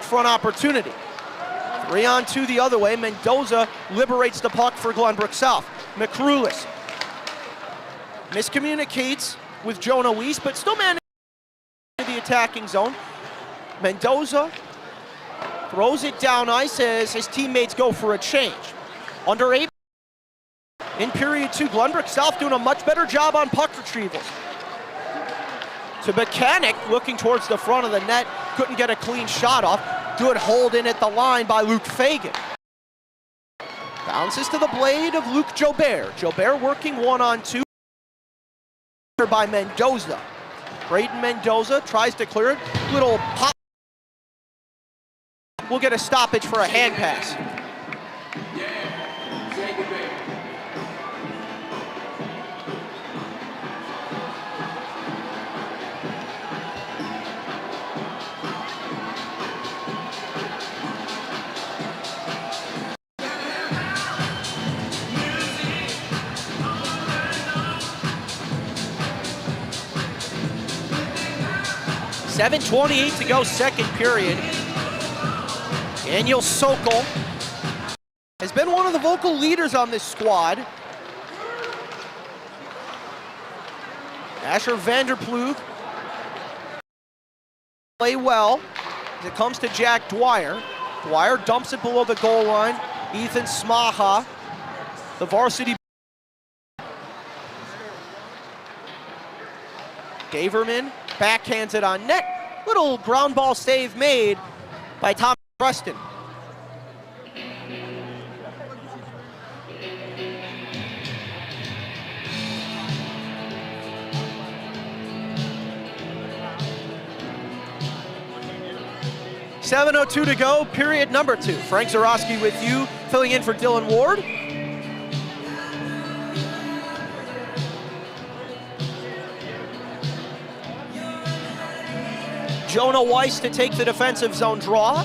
front opportunity. 3-on-2 the other way, Mendoza liberates the puck for Glenbrook South. McRulis miscommunicates with Jonah Weiss, but still manages the attacking zone. Mendoza throws it down ice as his teammates go for a change. Under 8 in period 2, Glenbrook South doing a much better job on puck retrievals. To Mechanic, looking towards the front of the net, couldn't get a clean shot off. Good hold in at the line by Luke Fagan. Bounces to the blade of Luke Jobert. Jobert working 1-on-2 by Mendoza. Braden Mendoza tries to clear it. Little pop. We'll get a stoppage for a hand pass. 7:28 to go, second period. Daniel Sokol has been one of the vocal leaders on this squad. Asher Vanderploeg play well as it comes to Jack Dwyer. Dwyer dumps it below the goal line. Ethan Smaha, the varsity. Gaverman backhands it on net. Little ground ball save made by Tom Preston. .7:02 to go, period number 2. Frank Zarowski with you, filling in for Dylan Ward. Jonah Weiss to take the defensive zone draw.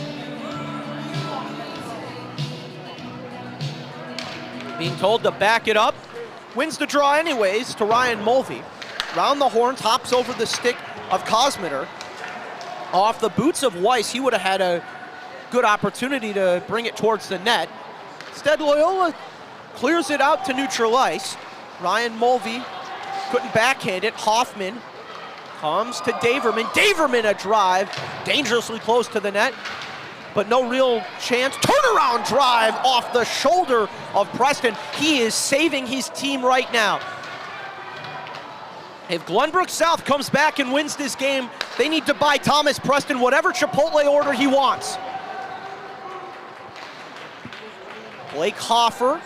Being told to back it up. Wins the draw anyways to Ryan Mulvey. Round the horn, hops over the stick of Kosmiter. Off the boots of Weiss, he would have had a good opportunity to bring it towards the net. Instead, Loyola clears it out to neutral ice. Ryan Mulvey couldn't backhand it. Hoffman comes to Daverman. Daverman a drive, dangerously close to the net, but no real chance. Turnaround drive off the shoulder of Preston. He is saving his team right now. If Glenbrook South comes back and wins this game, they need to buy Thomas Preston whatever Chipotle order he wants. Blake Hoffer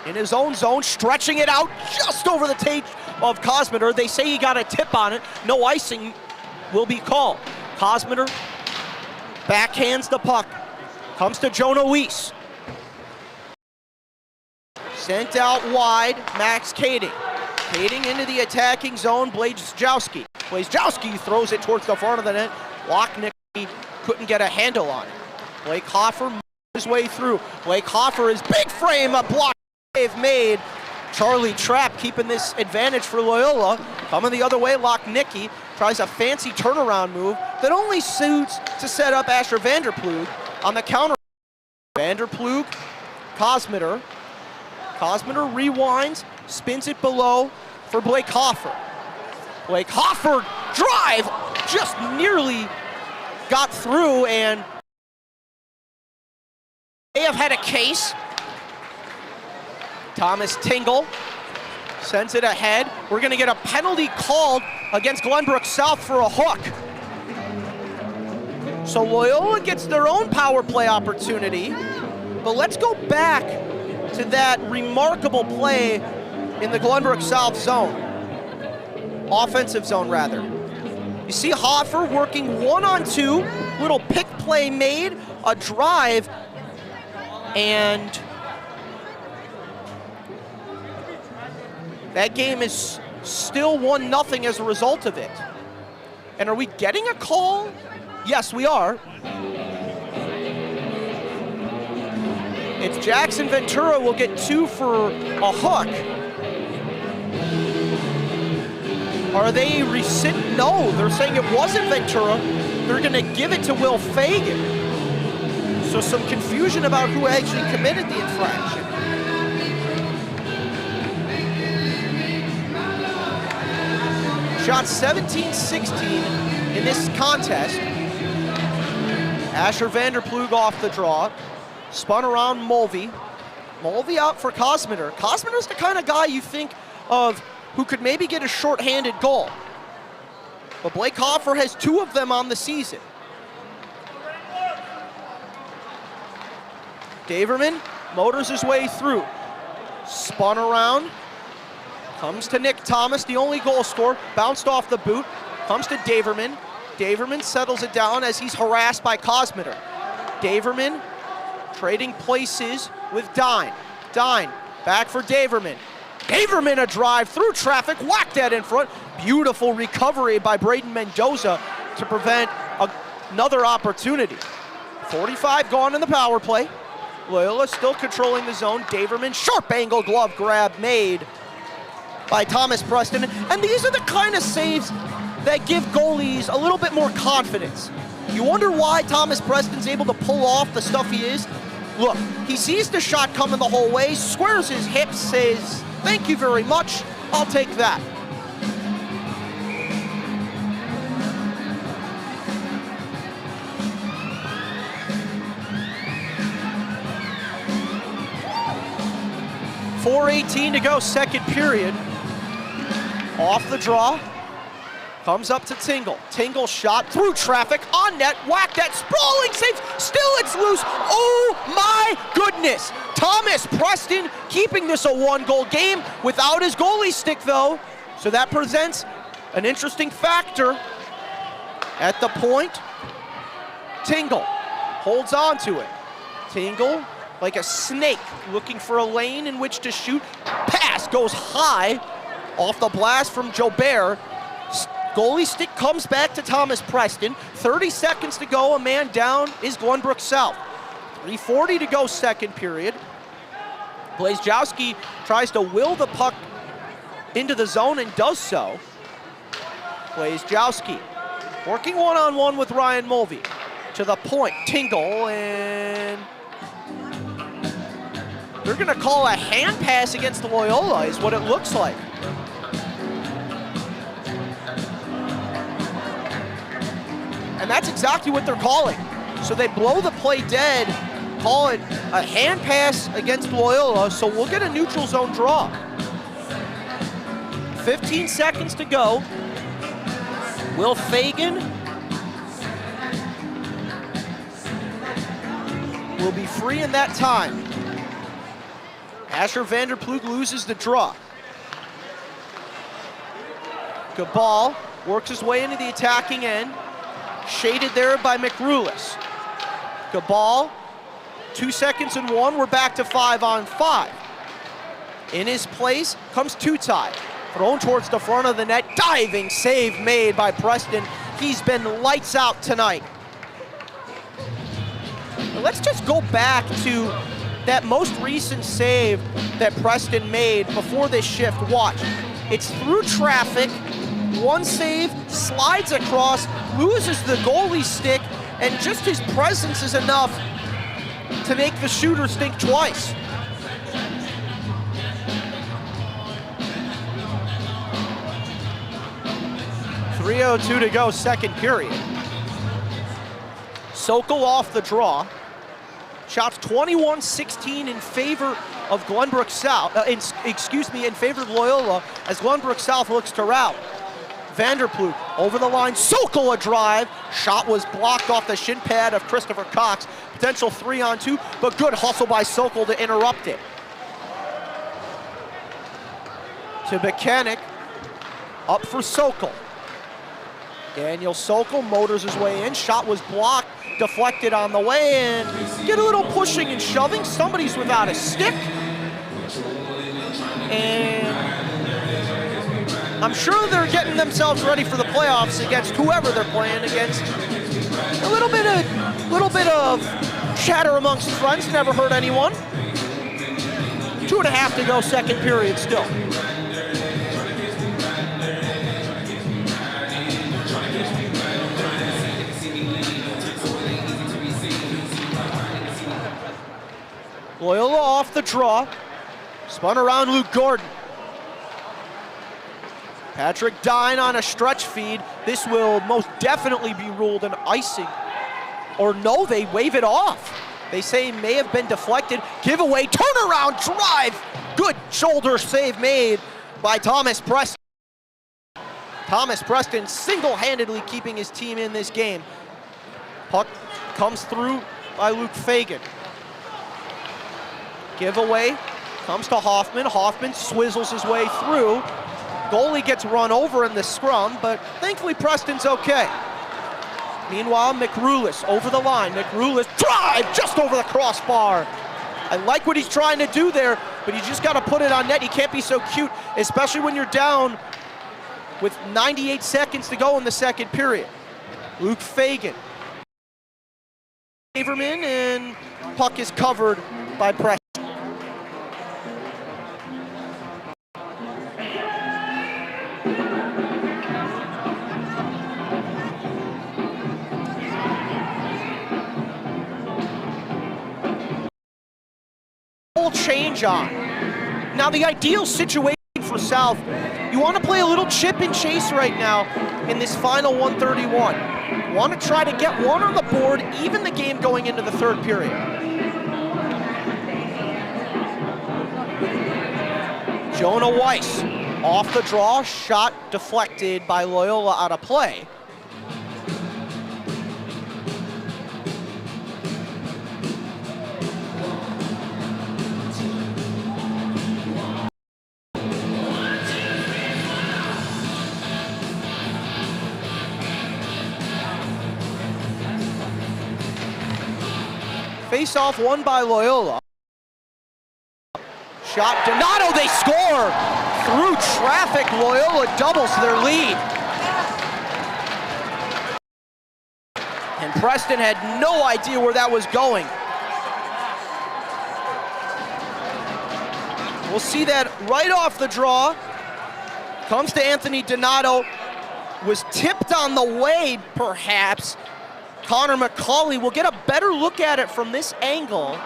in his own zone, stretching it out just over the tape of Kosmiter. They say he got a tip on it. No icing will be called. Kosmiter backhands the puck. Comes to Jonah Weiss. Sent out wide, Max Kading. Kading into the attacking zone, Blazejowski. Blazejowski throws it towards the front of the net. Locknicky couldn't get a handle on it. Blake Hoffer moves his way through. Blake Hoffer is big frame, a block save made. Charlie Trapp keeping this advantage for Loyola. Coming the other way, Locknicky tries a fancy turnaround move that only suits to set up Asher Vanderplug on the counter. Vanderplug, Kosmiter. Kosmiter rewinds, spins it below for Blake Hoffer. Blake Hoffer drive just nearly got through, and they have had a case. Thomas Tingle sends it ahead. We're gonna get a penalty called against Glenbrook South for a hook. So Loyola gets their own power play opportunity, but let's go back to that remarkable play in the Glenbrook South zone. Offensive zone, rather. You see Hoffer working 1-on-2, little pick play made, a drive, and that game is still 1-0 as a result of it. And are we getting a call? Yes, we are. It's Jackson Ventura will get 2 for a hook. Are they rescinding? No, they're saying it wasn't Ventura. They're gonna give it to Will Fagan. So some confusion about who actually committed the infraction. Shot 17-16 in this contest. Asher Vanderplug off the draw. Spun around Mulvey. Mulvey out for Kosmiter. Kosmiter's the kind of guy you think of who could maybe get a short-handed goal. But Blake Hoffer has 2 of them on the season. Daverman motors his way through. Spun around. Comes to Nick Thomas, the only goal scorer. Bounced off the boot. Comes to Daverman. Daverman settles it down as he's harassed by Kosmiter. Daverman trading places with Dine. Dine back for Daverman. Daverman a drive through traffic, whacked that in front. Beautiful recovery by Braden Mendoza to prevent another opportunity. 45 gone in the power play. Loyola still controlling the zone. Daverman, sharp angle glove grab made by Thomas Preston. And these are the kind of saves that give goalies a little bit more confidence. You wonder why Thomas Preston's able to pull off the stuff he is? Look, he sees the shot coming the whole way, squares his hips, says, "Thank you very much, I'll take that." .4:18 to go, second period. Off the draw. Comes up to Tingle. Tingle shot through traffic, on net, whacked that, sprawling save, still it's loose. Oh my goodness. Thomas Preston keeping this a 1-goal game without his goalie stick though. So that presents an interesting factor at the point. Tingle holds on to it. Tingle like a snake looking for a lane in which to shoot. Pass goes high off the blast from Jobert. Goalie stick comes back to Thomas Preston. 30 seconds to go, a man down is Glenbrook South. 3:40 to go, second period. Blazejowski tries to will the puck into the zone and does so. Blazejowski working one-on-one with Ryan Mulvey. To the point, Tingle, and they're gonna call a hand pass against Loyola is what it looks like. And that's exactly what they're calling. So they blow the play dead, call it a hand pass against Loyola, so we'll get a neutral zone draw. 15 seconds to go. Will Fagan will be free in that time. Asher Vanderploeg loses the draw. Cabal works his way into the attacking end. Shaded there by McRulis. Cabal, 2 seconds and one, we're back to 5-on-5. In his place comes Tutai. Thrown towards the front of the net, diving save made by Preston. He's been lights out tonight. Now let's just go back to that most recent save that Preston made before this shift. Watch, it's through traffic, one save, slides across, loses the goalie stick, and just his presence is enough to make the shooter think twice. .302 to go, second period. Sokol off the draw. Shots 21-16 in favor of Glenbrook South, in favor of Loyola, as Glenbrook South looks to rout. Vanderploeg over the line, Sokol a drive. Shot was blocked off the shin pad of Christopher Cox. Potential 3-on-2, but good hustle by Sokol to interrupt it. To Buchanan, up for Sokol. Daniel Sokol motors his way in. Shot was blocked, deflected on the way, and get a little pushing and shoving. Somebody's without a stick. And I'm sure they're getting themselves ready for the playoffs against whoever they're playing against. A little bit of chatter amongst friends, never hurt anyone. 2.5 to go, second period still. Loyola off the draw. Spun around Luke Gordon. Patrick Dine on a stretch feed. This will most definitely be ruled an icing. Or no, they wave it off. They say may have been deflected. Giveaway, turnaround, drive. Good shoulder save made by Thomas Preston. Thomas Preston single-handedly keeping his team in this game. Puck comes through by Luke Fagan. Giveaway comes to Hoffman. Hoffman swizzles his way through. Goalie gets run over in the scrum, but thankfully Preston's okay. Meanwhile, McRulis over the line. McRulis drive just over the crossbar. I like what he's trying to do there, but you just got to put it on net. You can't be so cute, especially when you're down with 98 seconds to go in the second period. Luke Fagan. Haverman, and puck is covered by Preston. Change on. Now the ideal situation for South, you want to play a little chip and chase right now in this final 131. Want to try to get one on the board, even the game going into the third period. Jonah Weiss off the draw, shot deflected by Loyola out of play. Face-off won by Loyola. Shot, Donato, they score! Through traffic, Loyola doubles their lead. And Preston had no idea where that was going. We'll see that right off the draw. Comes to Anthony Donato. Was tipped on the way, perhaps. Connor McCauley will get a better look at it from this angle.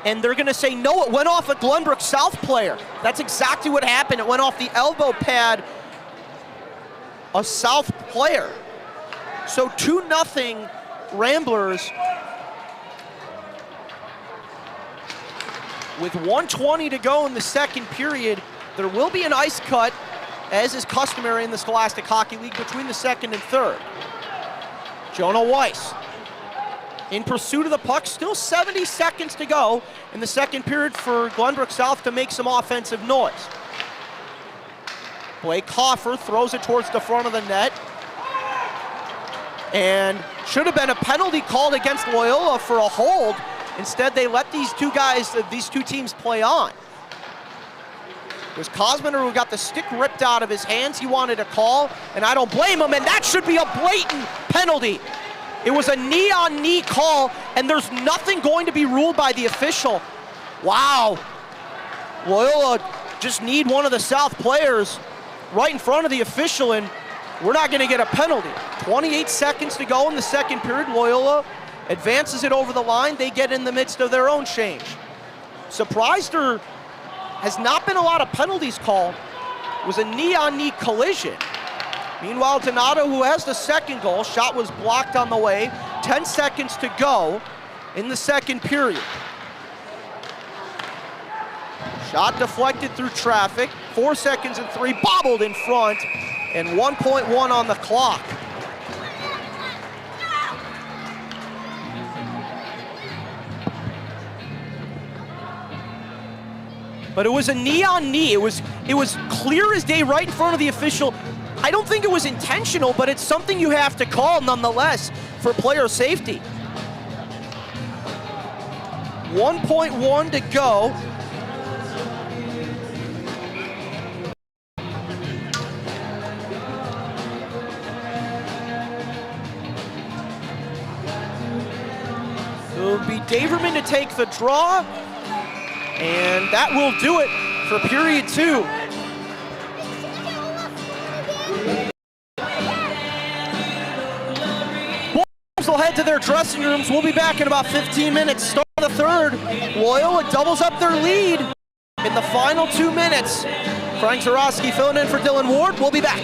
And they're gonna say, no, it went off a Glenbrook South player. That's exactly what happened. It went off the elbow pad, a South player. So 2-0 Ramblers. With 1:20 to go in the second period, there will be an ice cut, as is customary in the Scholastic Hockey League, between the second and third. Jonah Weiss in pursuit of the puck, still 70 seconds to go in the second period for Glenbrook South to make some offensive noise. Blake Hoffer throws it towards the front of the net. And should have been a penalty called against Loyola for a hold. Instead, they let these two teams play on. It was Kosminer who got the stick ripped out of his hands. He wanted a call, and I don't blame him, and that should be a blatant penalty. It was a knee-on-knee call, and there's nothing going to be ruled by the official. Wow. Loyola just need one of the South players right in front of the official, and we're not going to get a penalty. 28 seconds to go in the second period. Loyola advances it over the line. They get in the midst of their own change. Surprised there has not been a lot of penalties called. It was a knee-on-knee collision. Meanwhile, Donato, who has the second goal, shot was blocked on the way. 10 seconds to go in the second period. Shot deflected through traffic. 4 seconds and 3, bobbled in front, and 1.1 on the clock. But it was a knee-on-knee. It was clear as day right in front of the official. I don't think it was intentional, but it's something you have to call nonetheless for player safety. 1.1 to go. It will be Daverman to take the draw. And that will do it for period 2. Bulls will head to their dressing rooms. We'll be back in about 15 minutes. Start of the third. Loyola doubles up their lead in the final 2 minutes. Frank Zarowski filling in for Dylan Ward. We'll be back.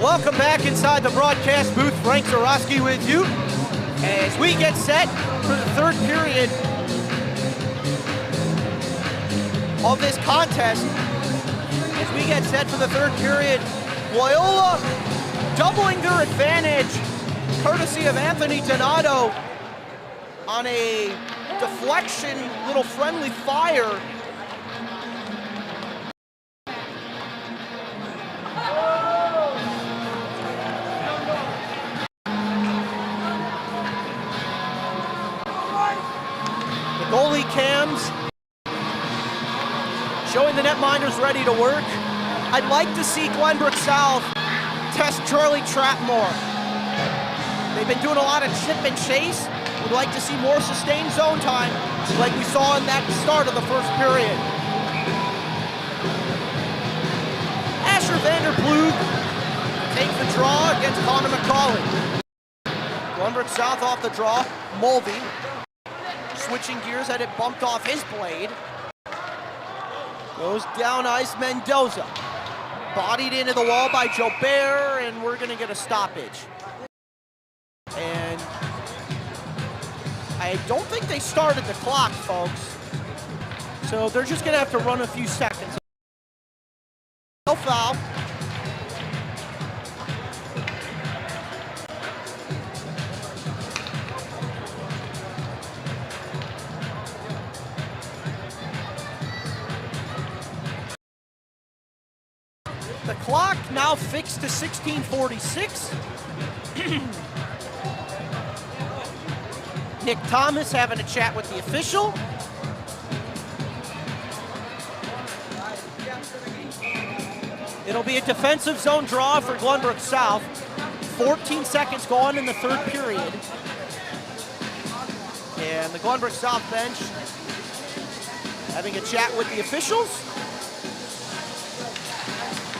Welcome back inside the broadcast booth. Frank Zarowski with you as we get set for the third period of this contest. As we get set for the third period, Loyola doubling their advantage courtesy of Anthony Donato on a deflection, little friendly fire. Goalie cams showing the netminders ready to work. I'd like to see Glenbrook South test Charlie Trapp more. They've been doing a lot of chip and chase. We'd like to see more sustained zone time like we saw in that start of the first period. Asher Vanderploeg takes the draw against Connor McCauley. Glenbrook South off the draw, Mulvey. Switching gears, had it bumped off his blade. Goes down ice, Mendoza. Bodied into the wall by Jobert, and we're gonna get a stoppage. And I don't think they started the clock, folks. So they're just gonna have to run a few seconds. No foul. The clock now fixed to 16:46. Nick Thomas having a chat with the official. It'll be a defensive zone draw for Glenbrook South. 14 seconds gone in the third period. And the Glenbrook South bench having a chat with the officials.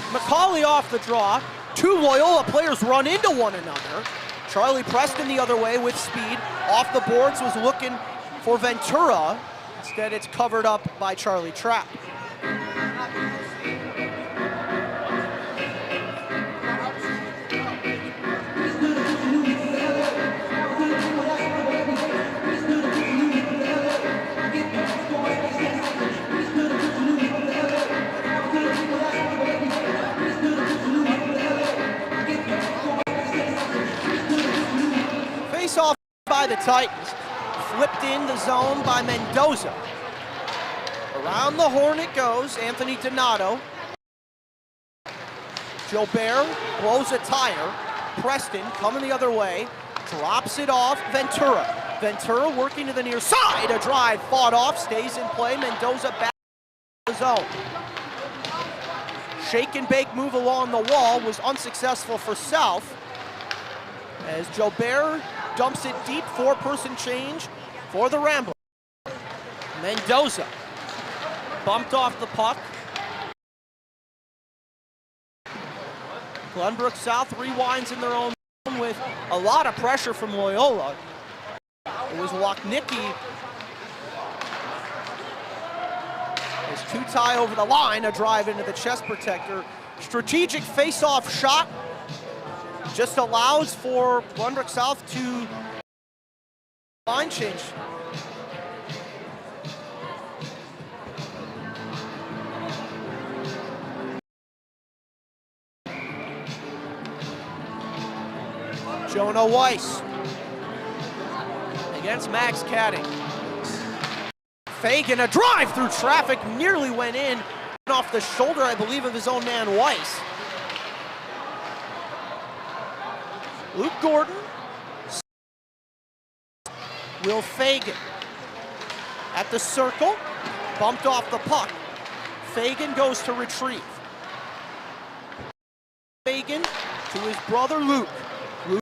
McCauley off the draw. Two Loyola players run into one another. Charlie Preston the other way with speed. Off the boards was looking for Ventura. Instead, it's covered up by Charlie Trapp. Off by the Titans, flipped in the zone by Mendoza. Around the horn it goes, Anthony Donato. Jobert blows a tire. Preston coming the other way, drops it off, Ventura. Ventura working to the near side, a drive fought off, stays in play, Mendoza back to the zone. Shake and bake move along the wall was unsuccessful for South, as Jobert dumps it deep, four-person change for the Ramblers. Mendoza bumped off the puck. Glenbrook South rewinds in their own zone with a lot of pressure from Loyola. It was Wachnicki. As Tutai over the line, a drive into the chest protector. Strategic face-off shot. Just allows for Glenbrook South to line change. Jonah Weiss against Max Caddy. Fagan, a drive through traffic, nearly went in off the shoulder, I believe, of his own man Weiss. Luke Gordon, Will Fagan at the circle, bumped off the puck. Fagan goes to retrieve. Fagan to his brother Luke. Luke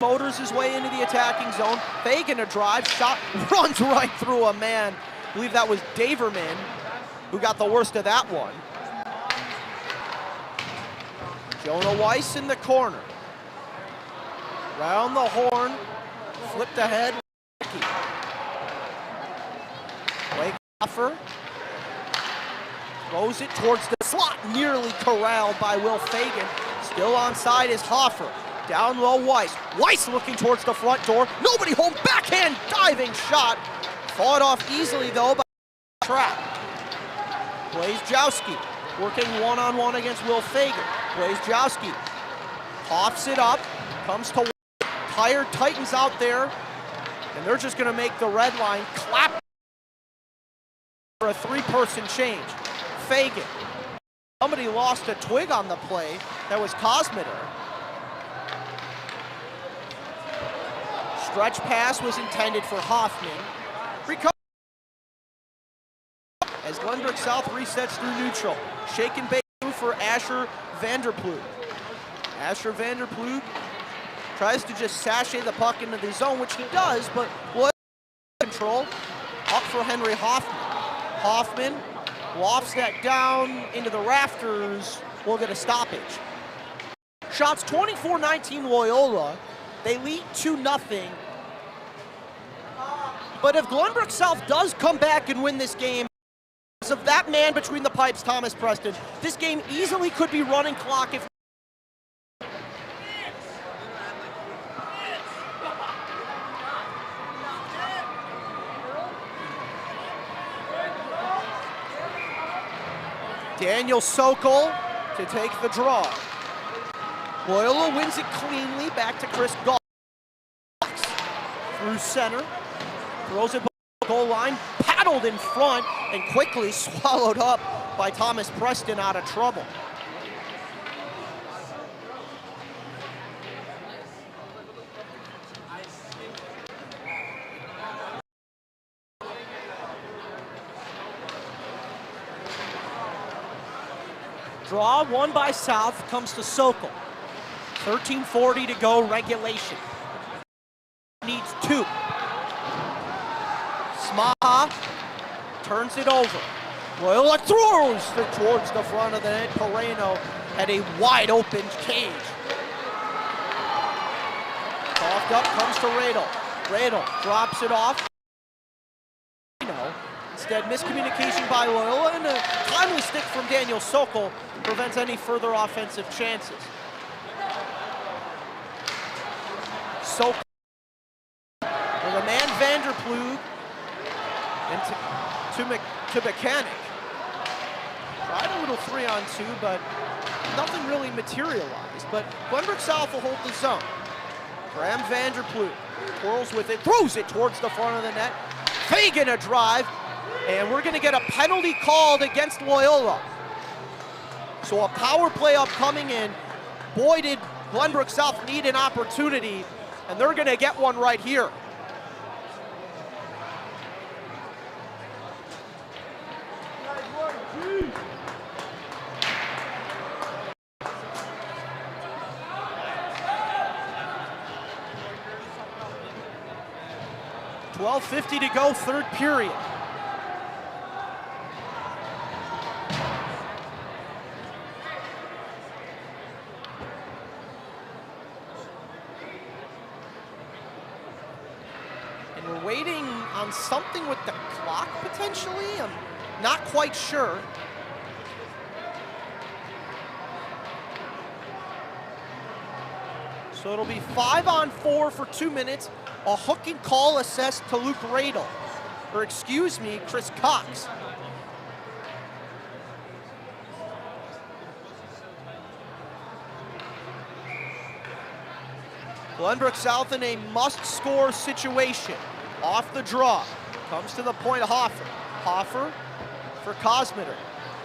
motors his way into the attacking zone. Fagan a drive, shot runs right through a man. I believe that was Daverman who got the worst of that one. Jonah Weiss in the corner. Round the horn, flipped ahead. Blake Hoffer throws it towards the slot, nearly corralled by Will Fagan. Still onside is Hoffer. Down low, Weiss. Weiss looking towards the front door. Nobody home. Backhand diving shot. Fought off easily, though, by Trap. Blazejowski working one-on-one against Will Fagan. Blazejowski coughs it up. Comes to tired Titans out there. And they're just going to make the red line clap for a three-person change. Fagan. Somebody lost a twig on the play. That was Kosmiter. Stretch pass was intended for Hoffman. Recover as Glenbrook South resets through neutral. Shake and bake for Asher Vanderploeg. Asher Vanderploeg tries to just sashay the puck into the zone, which he does, but Loyola control. Up for Henry Hoffman. Hoffman lofts that down into the rafters. We'll get a stoppage. Shots 24-19 Loyola. They lead 2-0. But if Glenbrook South does come back and win this game, because of that man between the pipes, Thomas Preston, this game easily could be running clock if Daniel Sokol to take the draw. Loyola wins it cleanly, back to Chris Goss. Through center, throws it by the goal line, paddled in front, and quickly swallowed up by Thomas Preston out of trouble. Draw won by South, comes to Sokol. 13:40 to go, regulation. Needs 2. Smaha turns it over. Loyola throws it towards the front of the net. Pereno had a wide open cage. Coughed up, comes to Radel. Radel drops it off. Instead, miscommunication by Loyola, and a timely stick from Daniel Sokol prevents any further offensive chances. Sokol with a man Vanderploeg and to Mechanic. Tried a little 3-on-2, but nothing really materialized. But Glenbrook South will hold the zone. Graham Vanderploeg twirls with it, throws it towards the front of the net. Fagan a drive. And we're going to get a penalty called against Loyola. So a power play upcoming in. Boy, did Glenbrook South need an opportunity, and they're going to get one right here. $12:50 to go, third period. We're waiting on something with the clock, potentially. I'm not quite sure. So it'll be 5-on-4 for 2 minutes. A hooking call assessed to Luke Radel, or excuse me, Chris Cox. Glenbrook South in a must-score situation. Off the draw, comes to the point of Hoffer. Hoffer for Kosmiter.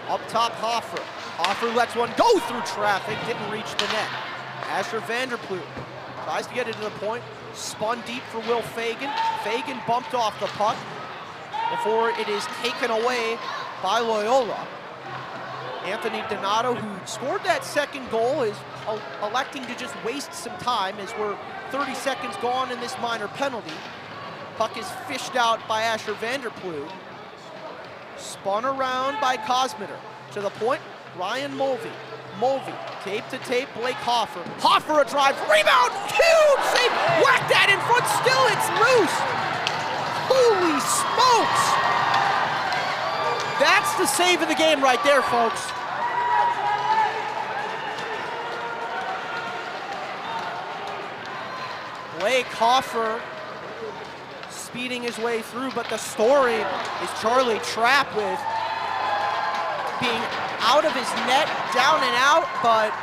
Up top, Hoffer. Hoffer lets one go through traffic, didn't reach the net. Asher Vanderploeg tries to get it to the point. Spun deep for Will Fagan. Fagan bumped off the puck before it is taken away by Loyola. Anthony Donato, who scored that second goal, is electing to just waste some time as we're 30 seconds gone in this minor penalty. Puck is fished out by Asher Vanderploeg. Spun around by Kosmiter. To the point, Ryan Mulvey. Mulvey, tape to tape, Blake Hoffer. Hoffer a drive, rebound, huge save, whack that in front, still it's loose. Holy smokes. That's the save of the game right there, folks. Blake Hoffer speeding his way through, but the story is Charlie Trapp with being out of his net, down and out, but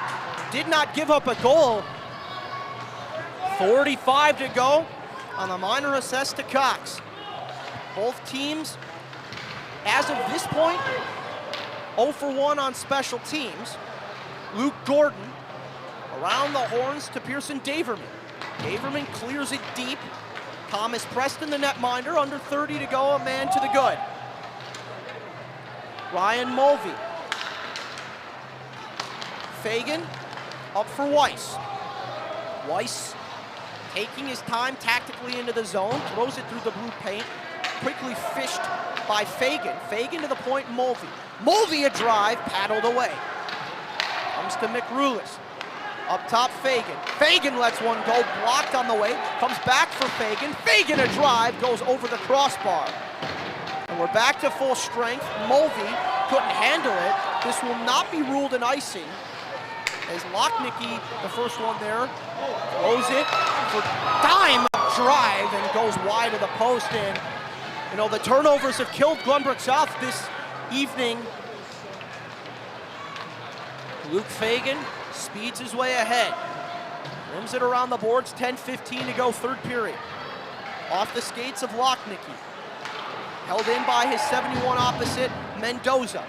did not give up a goal. 45 to go on the minor assess to Cox. Both teams, as of this point, 0 for 1 on special teams. Luke Gordon around the horns to Pearson Daverman. Daverman clears it deep. Thomas Preston, the netminder, under 30 to go, a man to the good. Ryan Mulvey. Fagan up for Weiss. Weiss taking his time tactically into the zone, throws it through the blue paint, quickly fished by Fagan. Fagan to the point, Mulvey. Mulvey a drive, paddled away. Comes to McRulis. Up top, Fagan. Fagan lets one go, blocked on the way, comes back for Fagan. Fagan a drive, goes over the crossbar. And we're back to full strength. Mulvey couldn't handle it. This will not be ruled an icing, as Lochnicki, the first one there, throws it for dime drive and goes wide of the post. And you know, the turnovers have killed Glenbrook South this evening. Luke Fagan speeds his way ahead. Rims it around the boards, 10:15 to go, third period. Off the skates of Lochnicki. Held in by his 71 opposite, Mendoza.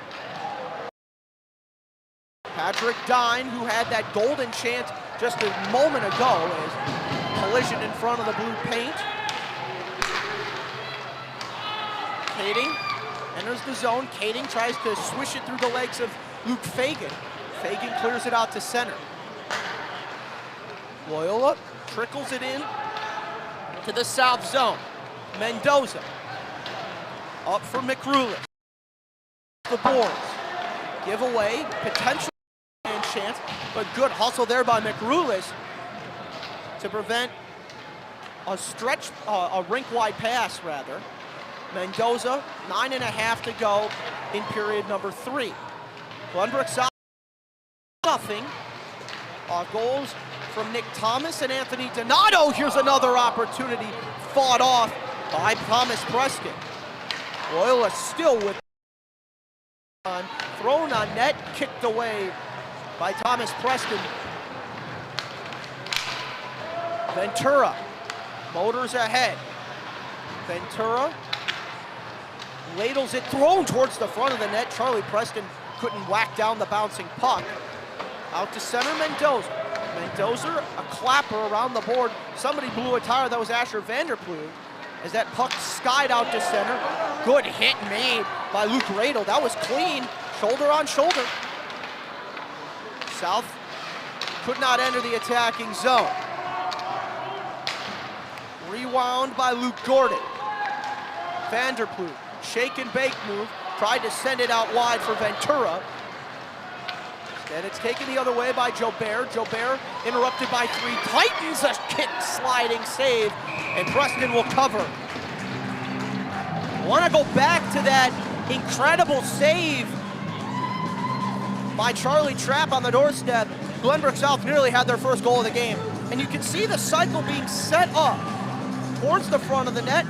Patrick Dine, who had that golden chance just a moment ago, is collision in front of the blue paint. Kading enters the zone. Kading tries to swish it through the legs of Luke Fagan. Fagan clears it out to center. Loyola trickles it in to the south zone. Mendoza up for McRulis. The boards. Give away, potential chance, but good hustle there by McRulis to prevent a stretch, a rink-wide pass rather. Mendoza, 9.5 to go in period number 3. Glenbrook South, nothing. Goals from Nick Thomas and Anthony Donato. Here's another opportunity fought off by Thomas Preston. Loyola still with thrown on net, kicked away by Thomas Preston. Ventura motors ahead. Ventura ladles it, thrown towards the front of the net. Charlie Preston couldn't whack down the bouncing puck. Out to center, Mendoza. Mendoza, a clapper around the board. Somebody blew a tire, that was Asher Vanderploeg, as that puck skied out to center. Good hit made by Luke Radel. That was clean, shoulder on shoulder. South could not enter the attacking zone. Rewound by Luke Gordon. Vanderploeg, shake and bake move, tried to send it out wide for Ventura. And it's taken the other way by Jobert. Jobert interrupted by 3 Titans, a kick sliding save, and Preston will cover. I want to go back to that incredible save by Charlie Trapp on the doorstep. Glenbrook South nearly had their first goal of the game. And you can see the cycle being set up towards the front of the net.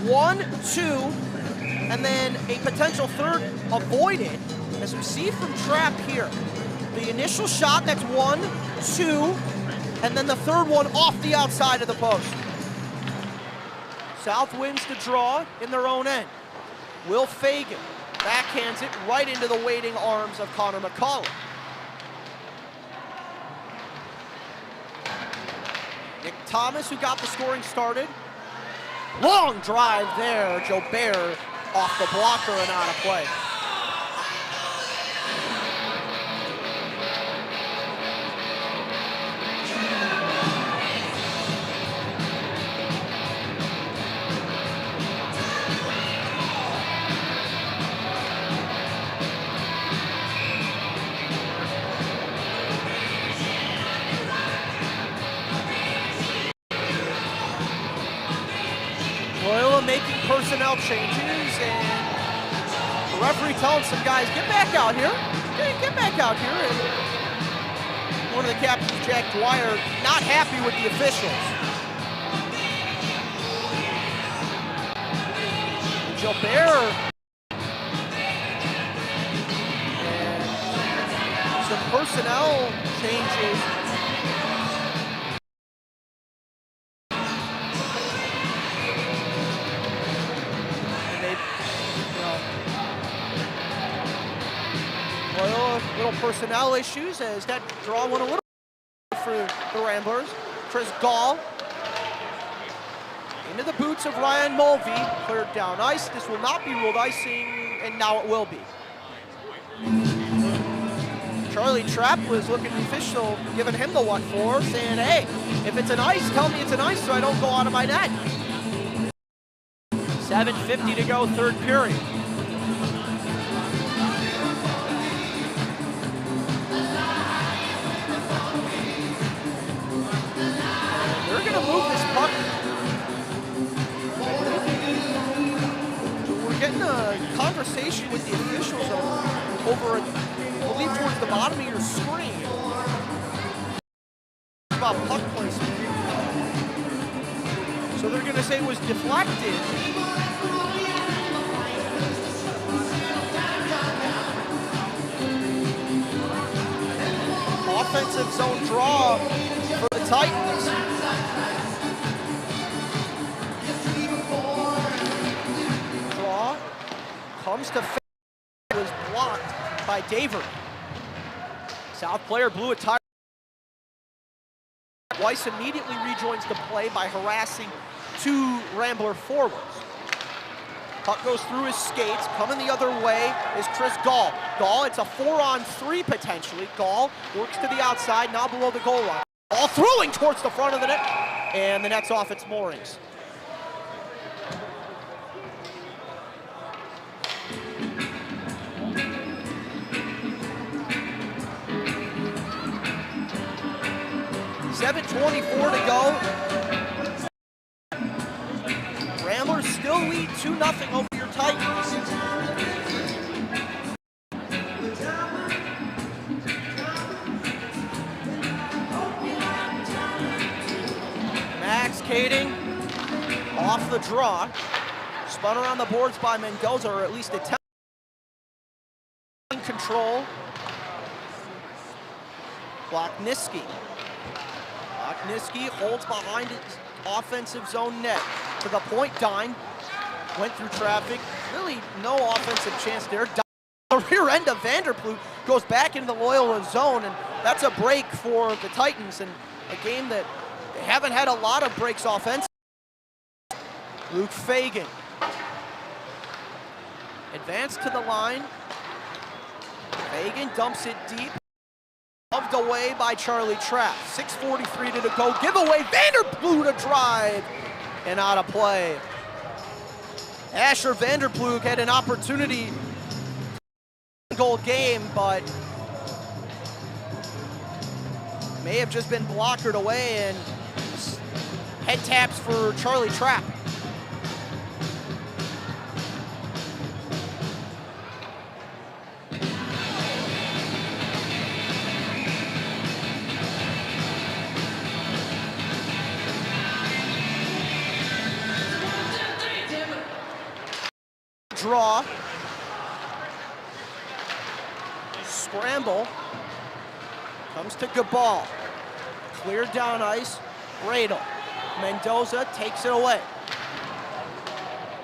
1, 2, and then a potential third avoided, as we see from Trapp here. The initial shot, that's 1, 2, and then the third one off the outside of the post. South wins the draw in their own end. Will Fagan backhands it right into the waiting arms of Connor McCollum. Nick Thomas, who got the scoring started. Long drive there, Jobert off the blocker and out of play. Loyola making personnel changes, and the referee telling some guys, get back out here, get back out here. And one of the captains, Jack Dwyer, not happy with the officials. Gilbert. And some personnel changes. And they, Loyola, little personnel issues as that draw went a little for the Ramblers. Chris Gall into the boots of Ryan Mulvey, cleared down ice. This will not be ruled icing, and now it will be. Charlie Trapp was looking at the official, giving him the what for, saying, hey, if it's an ice, tell me it's an ice so I don't go out of my net. 7:50 to go, third period. They're going to move this puck. We're getting a conversation with the officials over, I believe, towards the bottom of your screen about puck placement. So they're going to say it was deflected. Offensive zone draw for the Titans. Draw comes to face, was blocked by Daver. South player blew a tire. Weiss immediately rejoins the play by harassing two Rambler forwards. Puck goes through his skates. Coming the other way is Chris Gall. Gall, it's a 4-on-3 potentially. Gall works to the outside, now below the goal line. Ball throwing towards the front of the net, and the net's off its moorings. .7:24 to go. Ramblers still lead 2-0 over your Titans. Max Kading off the draw. Spun around the boards by Mendoza, or at least attempting control. Blochniski holds behind his offensive zone net. To the point, Dine went through traffic. Really no offensive chance there. The rear end of Vanderploeg goes back into the Loyola zone, and that's a break for the Titans, and a game that they haven't had a lot of breaks offensively. Luke Fagan advanced to the line. Fagan dumps it deep. Shoved away by Charlie Trapp. 6:43 to go. Giveaway. Vanderploeg to drive and out of play. Asher Vanderploeg had an opportunity to goal game, but may have just been blockered away, and head taps for Charlie Trapp. Draw. Scramble. Comes to Gabal. Cleared down ice. Bradel. Mendoza takes it away.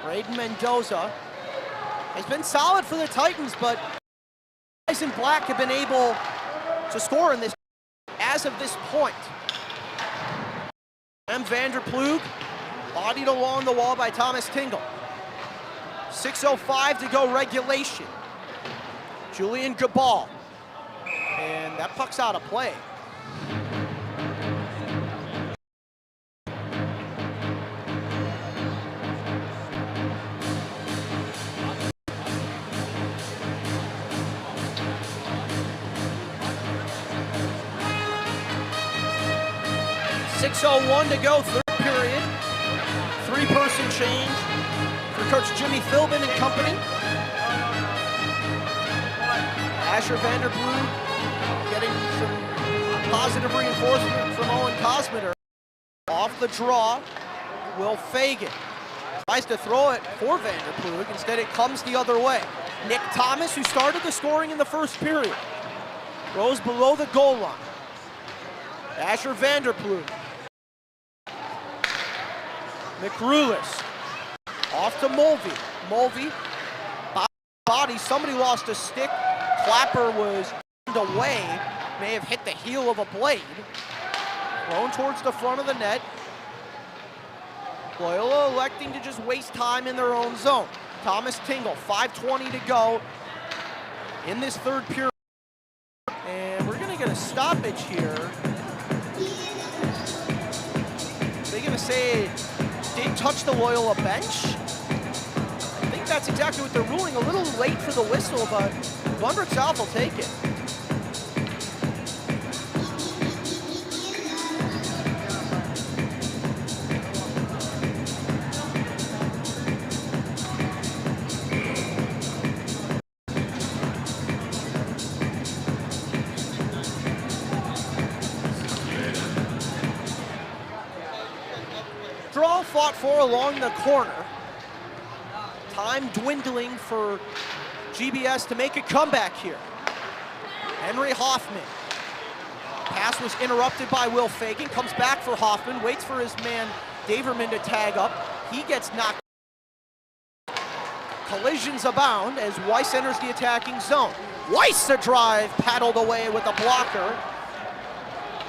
Braden Mendoza has been solid for the Titans, but guys in black have been able to score in this as of this point. Vanderploeg bodied along the wall by Thomas Tingle. 6:05 to go regulation. Julian Gabal. And that puck's out of play. .601 to go, third period. Three-person change for Coach Jimmy Philbin and company. Asher Vanderploeg getting some positive reinforcement from Owen Kosmiter. Off the draw, Will Fagan. Tries to throw it for Vanderploeg. Instead, it comes the other way. Nick Thomas, who started the scoring in the first period, throws below the goal line. Asher Vanderploeg. McRulis. Off to Mulvey. Mulvey, body, somebody lost a stick. Clapper was away, may have hit the heel of a blade. Thrown towards the front of the net. Loyola electing to just waste time in their own zone. Thomas Tingle, 5:20 to go in this third period. And we're gonna get a stoppage here. They're gonna say it did touch the Loyola bench. I think that's exactly what they're ruling. A little late for the whistle, but Glenbrook South will take it. Draw fought for along the corner. Time dwindling for GBS to make a comeback here. Henry Hoffman. Pass was interrupted by Will Fagan. Comes back for Hoffman. Waits for his man Daverman to tag up. He gets knocked. Collisions abound as Weiss enters the attacking zone. Weiss the drive, paddled away with a blocker.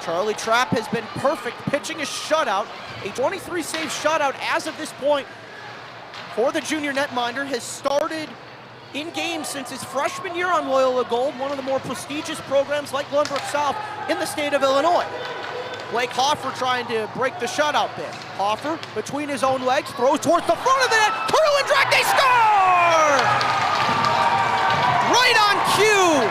Charlie Trapp has been perfect, pitching a shutout. A 23-save shutout as of this point for the junior netminder. Has started in games since his freshman year on Loyola Gold, one of the more prestigious programs like Glenbrook South in the state of Illinois. Blake Hoffer trying to break the shutout bid. Hoffer between his own legs, throws towards the front of the net. Curl and drag, they score! Right on cue.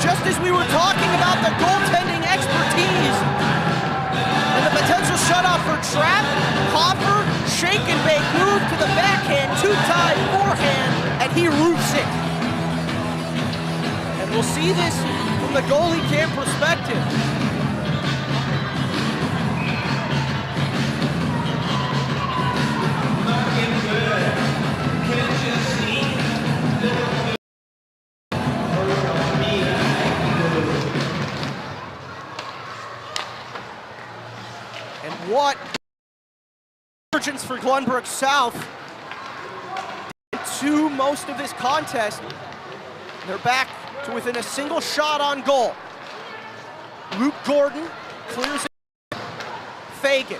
Just as we were talking about the goaltending expertise and the potential shutout for Trapp, Hoffer, shake and bake move to the backhand, two-tie forehand, and he roofs it. And we'll see this from the goalie cam perspective. What emergence for Glenbrook South to most of this contest. They're back to within a single shot on goal. Luke Gordon clears it. Fagan,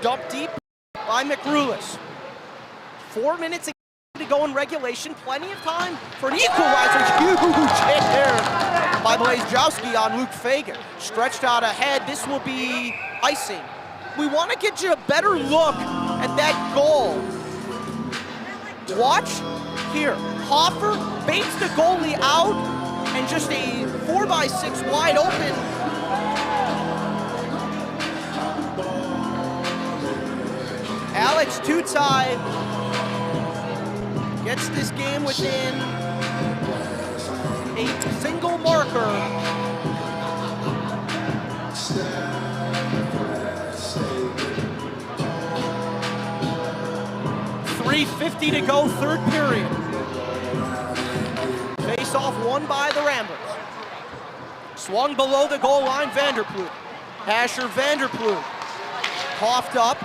dumped deep by McRulis. 4 minutes to go in regulation, plenty of time for an equalizer. Huge hit there by Blazejowski on Luke Fagan. Stretched out ahead, this will be icing. We want to get you a better look at that goal. Watch here. Hoffer baits the goalie out, and just a 4x6 wide open. Alex Tutai gets this game within a single marker. 3:50 to go, third period. Face-off won by the Ramblers. Swung below the goal line, Vanderploeg. Asher Vanderploeg. Coughed up.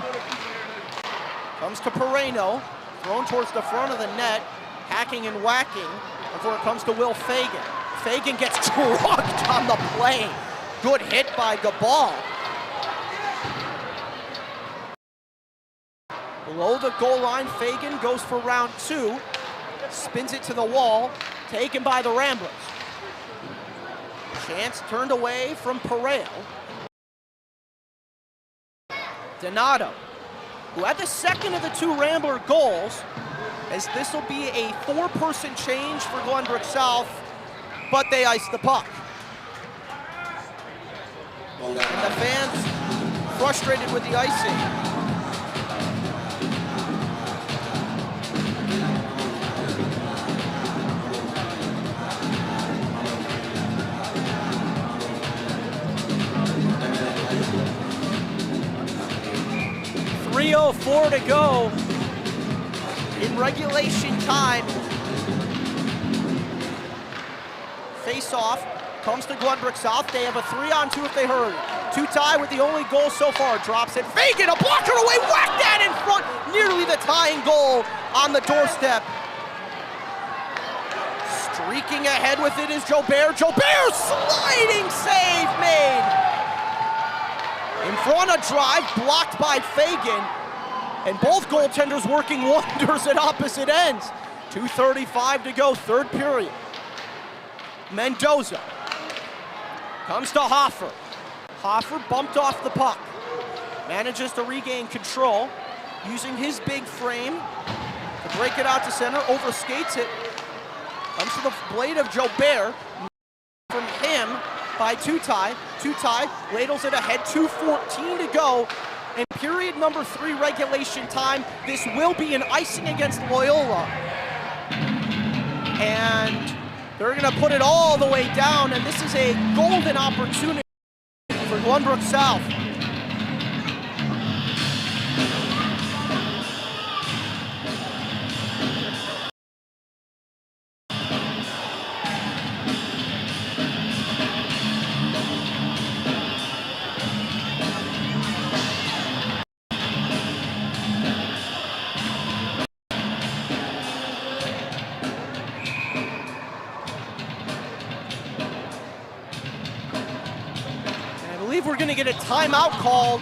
Comes to Pereno. Thrown towards the front of the net. Hacking and whacking before it comes to Will Fagan. Fagan gets trucked on the play. Good hit by Gabal. Below the goal line, Fagan goes for round 2. Spins it to the wall, taken by the Ramblers. Chance turned away from Pareo. Donato, who had the second of the 2 Rambler goals, as this will be a 4-person change for Glenbrook South, but they ice the puck. And the fans frustrated with the icing. 3:04 to go in regulation time. Face-off comes to Glenbrook South. They have a 3-on-2 if they hurry. Two-tie with the only goal so far. Drops it. Fagan, a blocker away, whacked that in front. Nearly the tying goal on the doorstep. Streaking ahead with it is Jobert. Jobert, sliding save made. In front, a drive blocked by Fagan. And both goaltenders working wonders at opposite ends. 2:35 to go, third period. Mendoza comes to Hoffer. Hoffer bumped off the puck. Manages to regain control, using his big frame to break it out to center, overskates it. Comes to the blade of Jobert. From him by Two-Tie. Two-Tie ladles it ahead, 2:14 to go. In period number 3 regulation time, this will be an icing against Loyola. And they're gonna put it all the way down, and this is a golden opportunity for Glenbrook South. I believe we're gonna get a timeout called.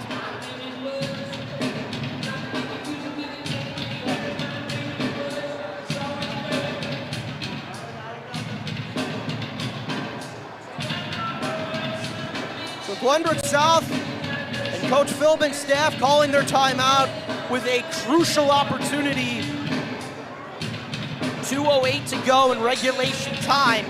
So Glenbrook South and Coach Philbin's staff calling their timeout with a crucial opportunity. 2:08 to go in regulation time.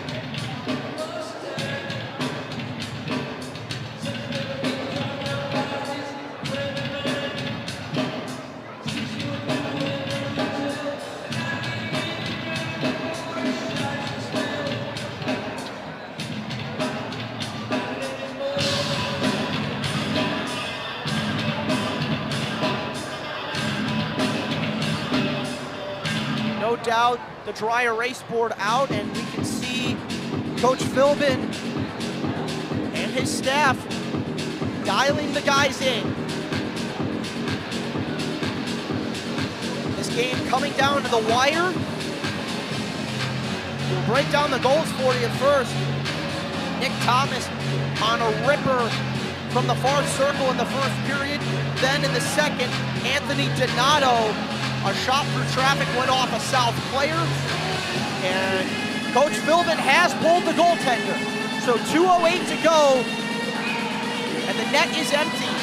No doubt the dry erase board out, and we can see Coach Philbin and his staff dialing the guys in. This game coming down to the wire. We'll break down the goals for you first. Nick Thomas on a ripper from the far circle in the first period. Then in the second, Anthony Donato, a shot through traffic went off a South player, and Coach Philbin has pulled the goaltender. So 2:08 to go, and the net is empty.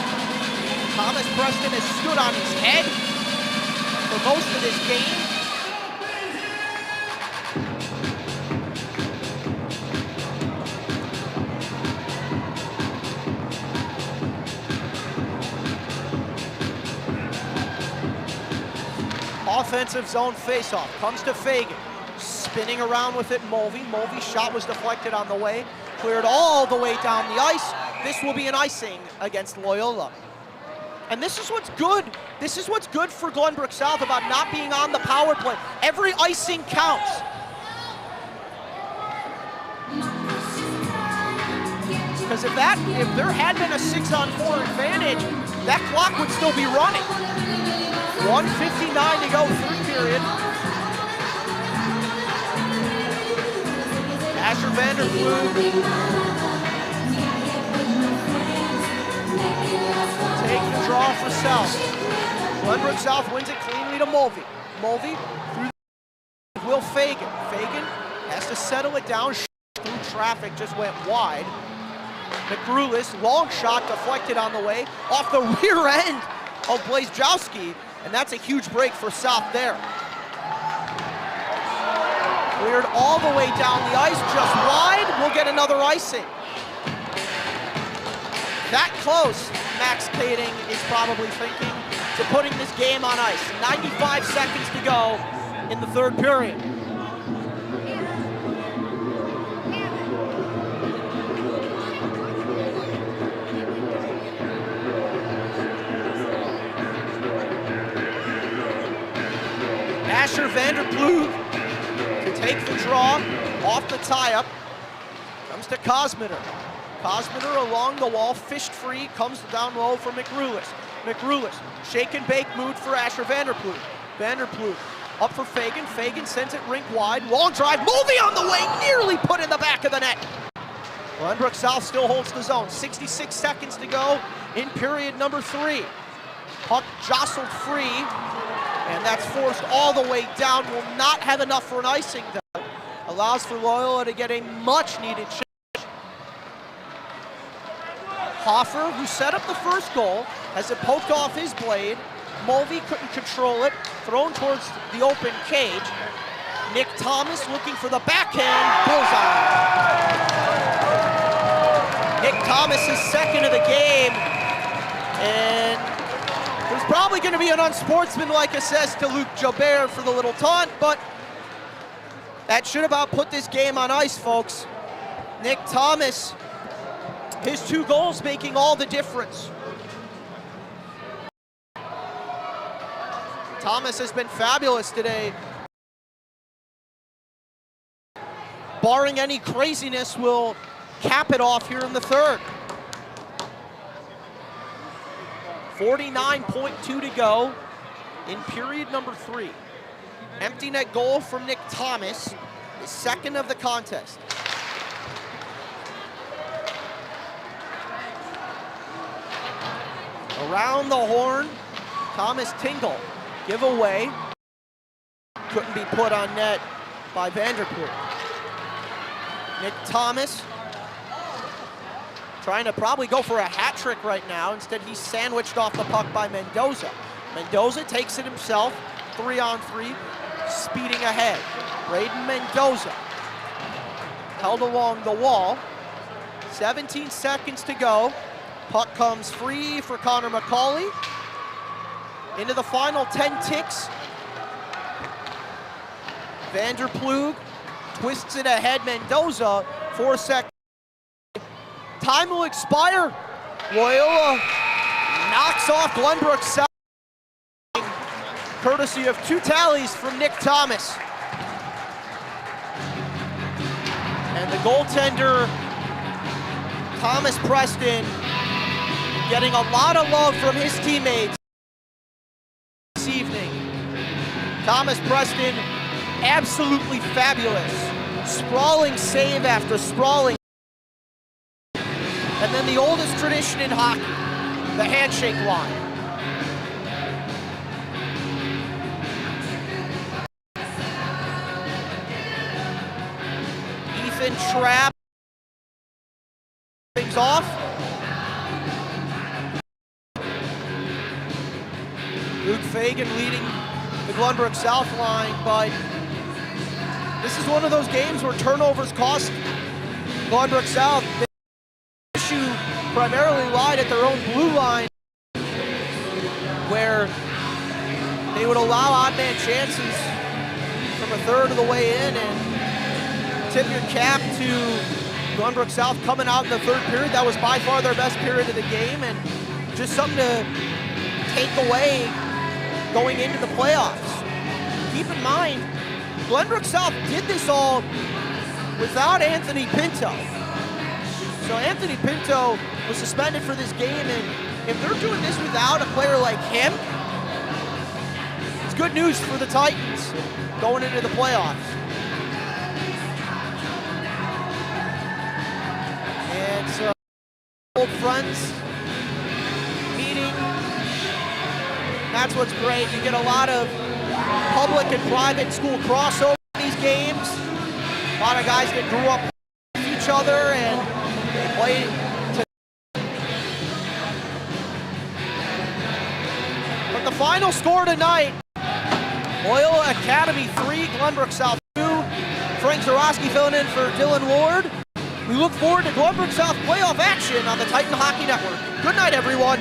Thomas Preston has stood on his head for most of this game. Offensive zone faceoff, comes to Fagan. Spinning around with it, Mulvey. Mulvey's shot was deflected on the way, cleared all the way down the ice. This will be an icing against Loyola. And this is what's good. This is what's good for Glenbrook South about not being on the power play. Every icing counts. Because if there had been a 6-on-4 advantage, that clock would still be running. 1:59 to go, third period. Asher Vandervloed take the draw for South. Glenbrook South wins it cleanly to Mulvey. Mulvey through Will Fagan. Fagan has to settle it down through traffic, just went wide. McGrulis, long shot deflected on the way, off the rear end of Blazejowski. And that's a huge break for South there. Cleared all the way down the ice, just wide. We'll get another icing. That close, Max Kading is probably thinking, to putting this game on ice. 95 seconds to go in the third period. Asher Vanderploeg to take the draw off the tie-up. Comes to Kosmiter. Kosmiter along the wall, fished free, comes down low for McRulis. McRulis, shake and bake mood for Asher Vanderploeg. Vanderploeg up for Fagan. Fagan sends it rink wide. Long drive, Mulvey on the way, nearly put in the back of the net. Glenbrook South still holds the zone. 66 seconds to go in period number 3. Puck jostled free, and that's forced all the way down. Will not have enough for an icing, though. Allows for Loyola to get a much-needed change. Hoffer, who set up the first goal, has it poked off his blade. Mulvey couldn't control it, thrown towards the open cage. Nick Thomas looking for the backhand, bullseye. Nick Thomas is second of the game, and there's probably going to be an unsportsmanlike assessed to Luke Jobert for the little taunt, but that should about put this game on ice, folks. Nick Thomas, his 2 goals making all the difference. Thomas has been fabulous today. Barring any craziness, will cap it off here in the third. 49.2 to go in period number 3. Empty net goal from Nick Thomas, his second of the contest. Around the horn, Thomas Tingle, giveaway. Couldn't be put on net by Vanderpool. Nick Thomas trying to probably go for a hat trick right now. Instead, he's sandwiched off the puck by Mendoza. Mendoza takes it himself, 3-on-3, speeding ahead. Braden Mendoza held along the wall. 17 seconds to go. Puck comes free for Connor McCauley. Into the final 10 ticks. Vanderploeg twists it ahead. Mendoza, 4 seconds. Time will expire. Loyola knocks off Glenbrook South, courtesy of 2 tallies from Nick Thomas. And the goaltender, Thomas Preston, getting a lot of love from his teammates this evening. Thomas Preston, absolutely fabulous. Sprawling save after sprawling. And then the oldest tradition in hockey, the handshake line. Ethan Trapp things off. Luke Fagan leading the Glenbrook South line, but this is one of those games where turnovers cost Glenbrook South. The issue primarily lied at their own blue line, where they would allow odd man chances from a third of the way in, and tip your cap to Glenbrook South coming out in the third period. That was by far their best period of the game, and just something to take away going into the playoffs. Keep in mind, Glenbrook South did this all without Anthony Pinto. So Anthony Pinto was suspended for this game, and if they're doing this without a player like him, it's good news for the Titans going into the playoffs. And so, old friends meeting. That's what's great. You get a lot of public and private school crossover in these games. A lot of guys that grew up with each other and they play but the final score tonight, Loyola Academy 3, Glenbrook South 2. Frank Zarowski filling in for Dylan Ward. We look forward to Glenbrook South playoff action on the Titan Hockey Network. Good night, everyone.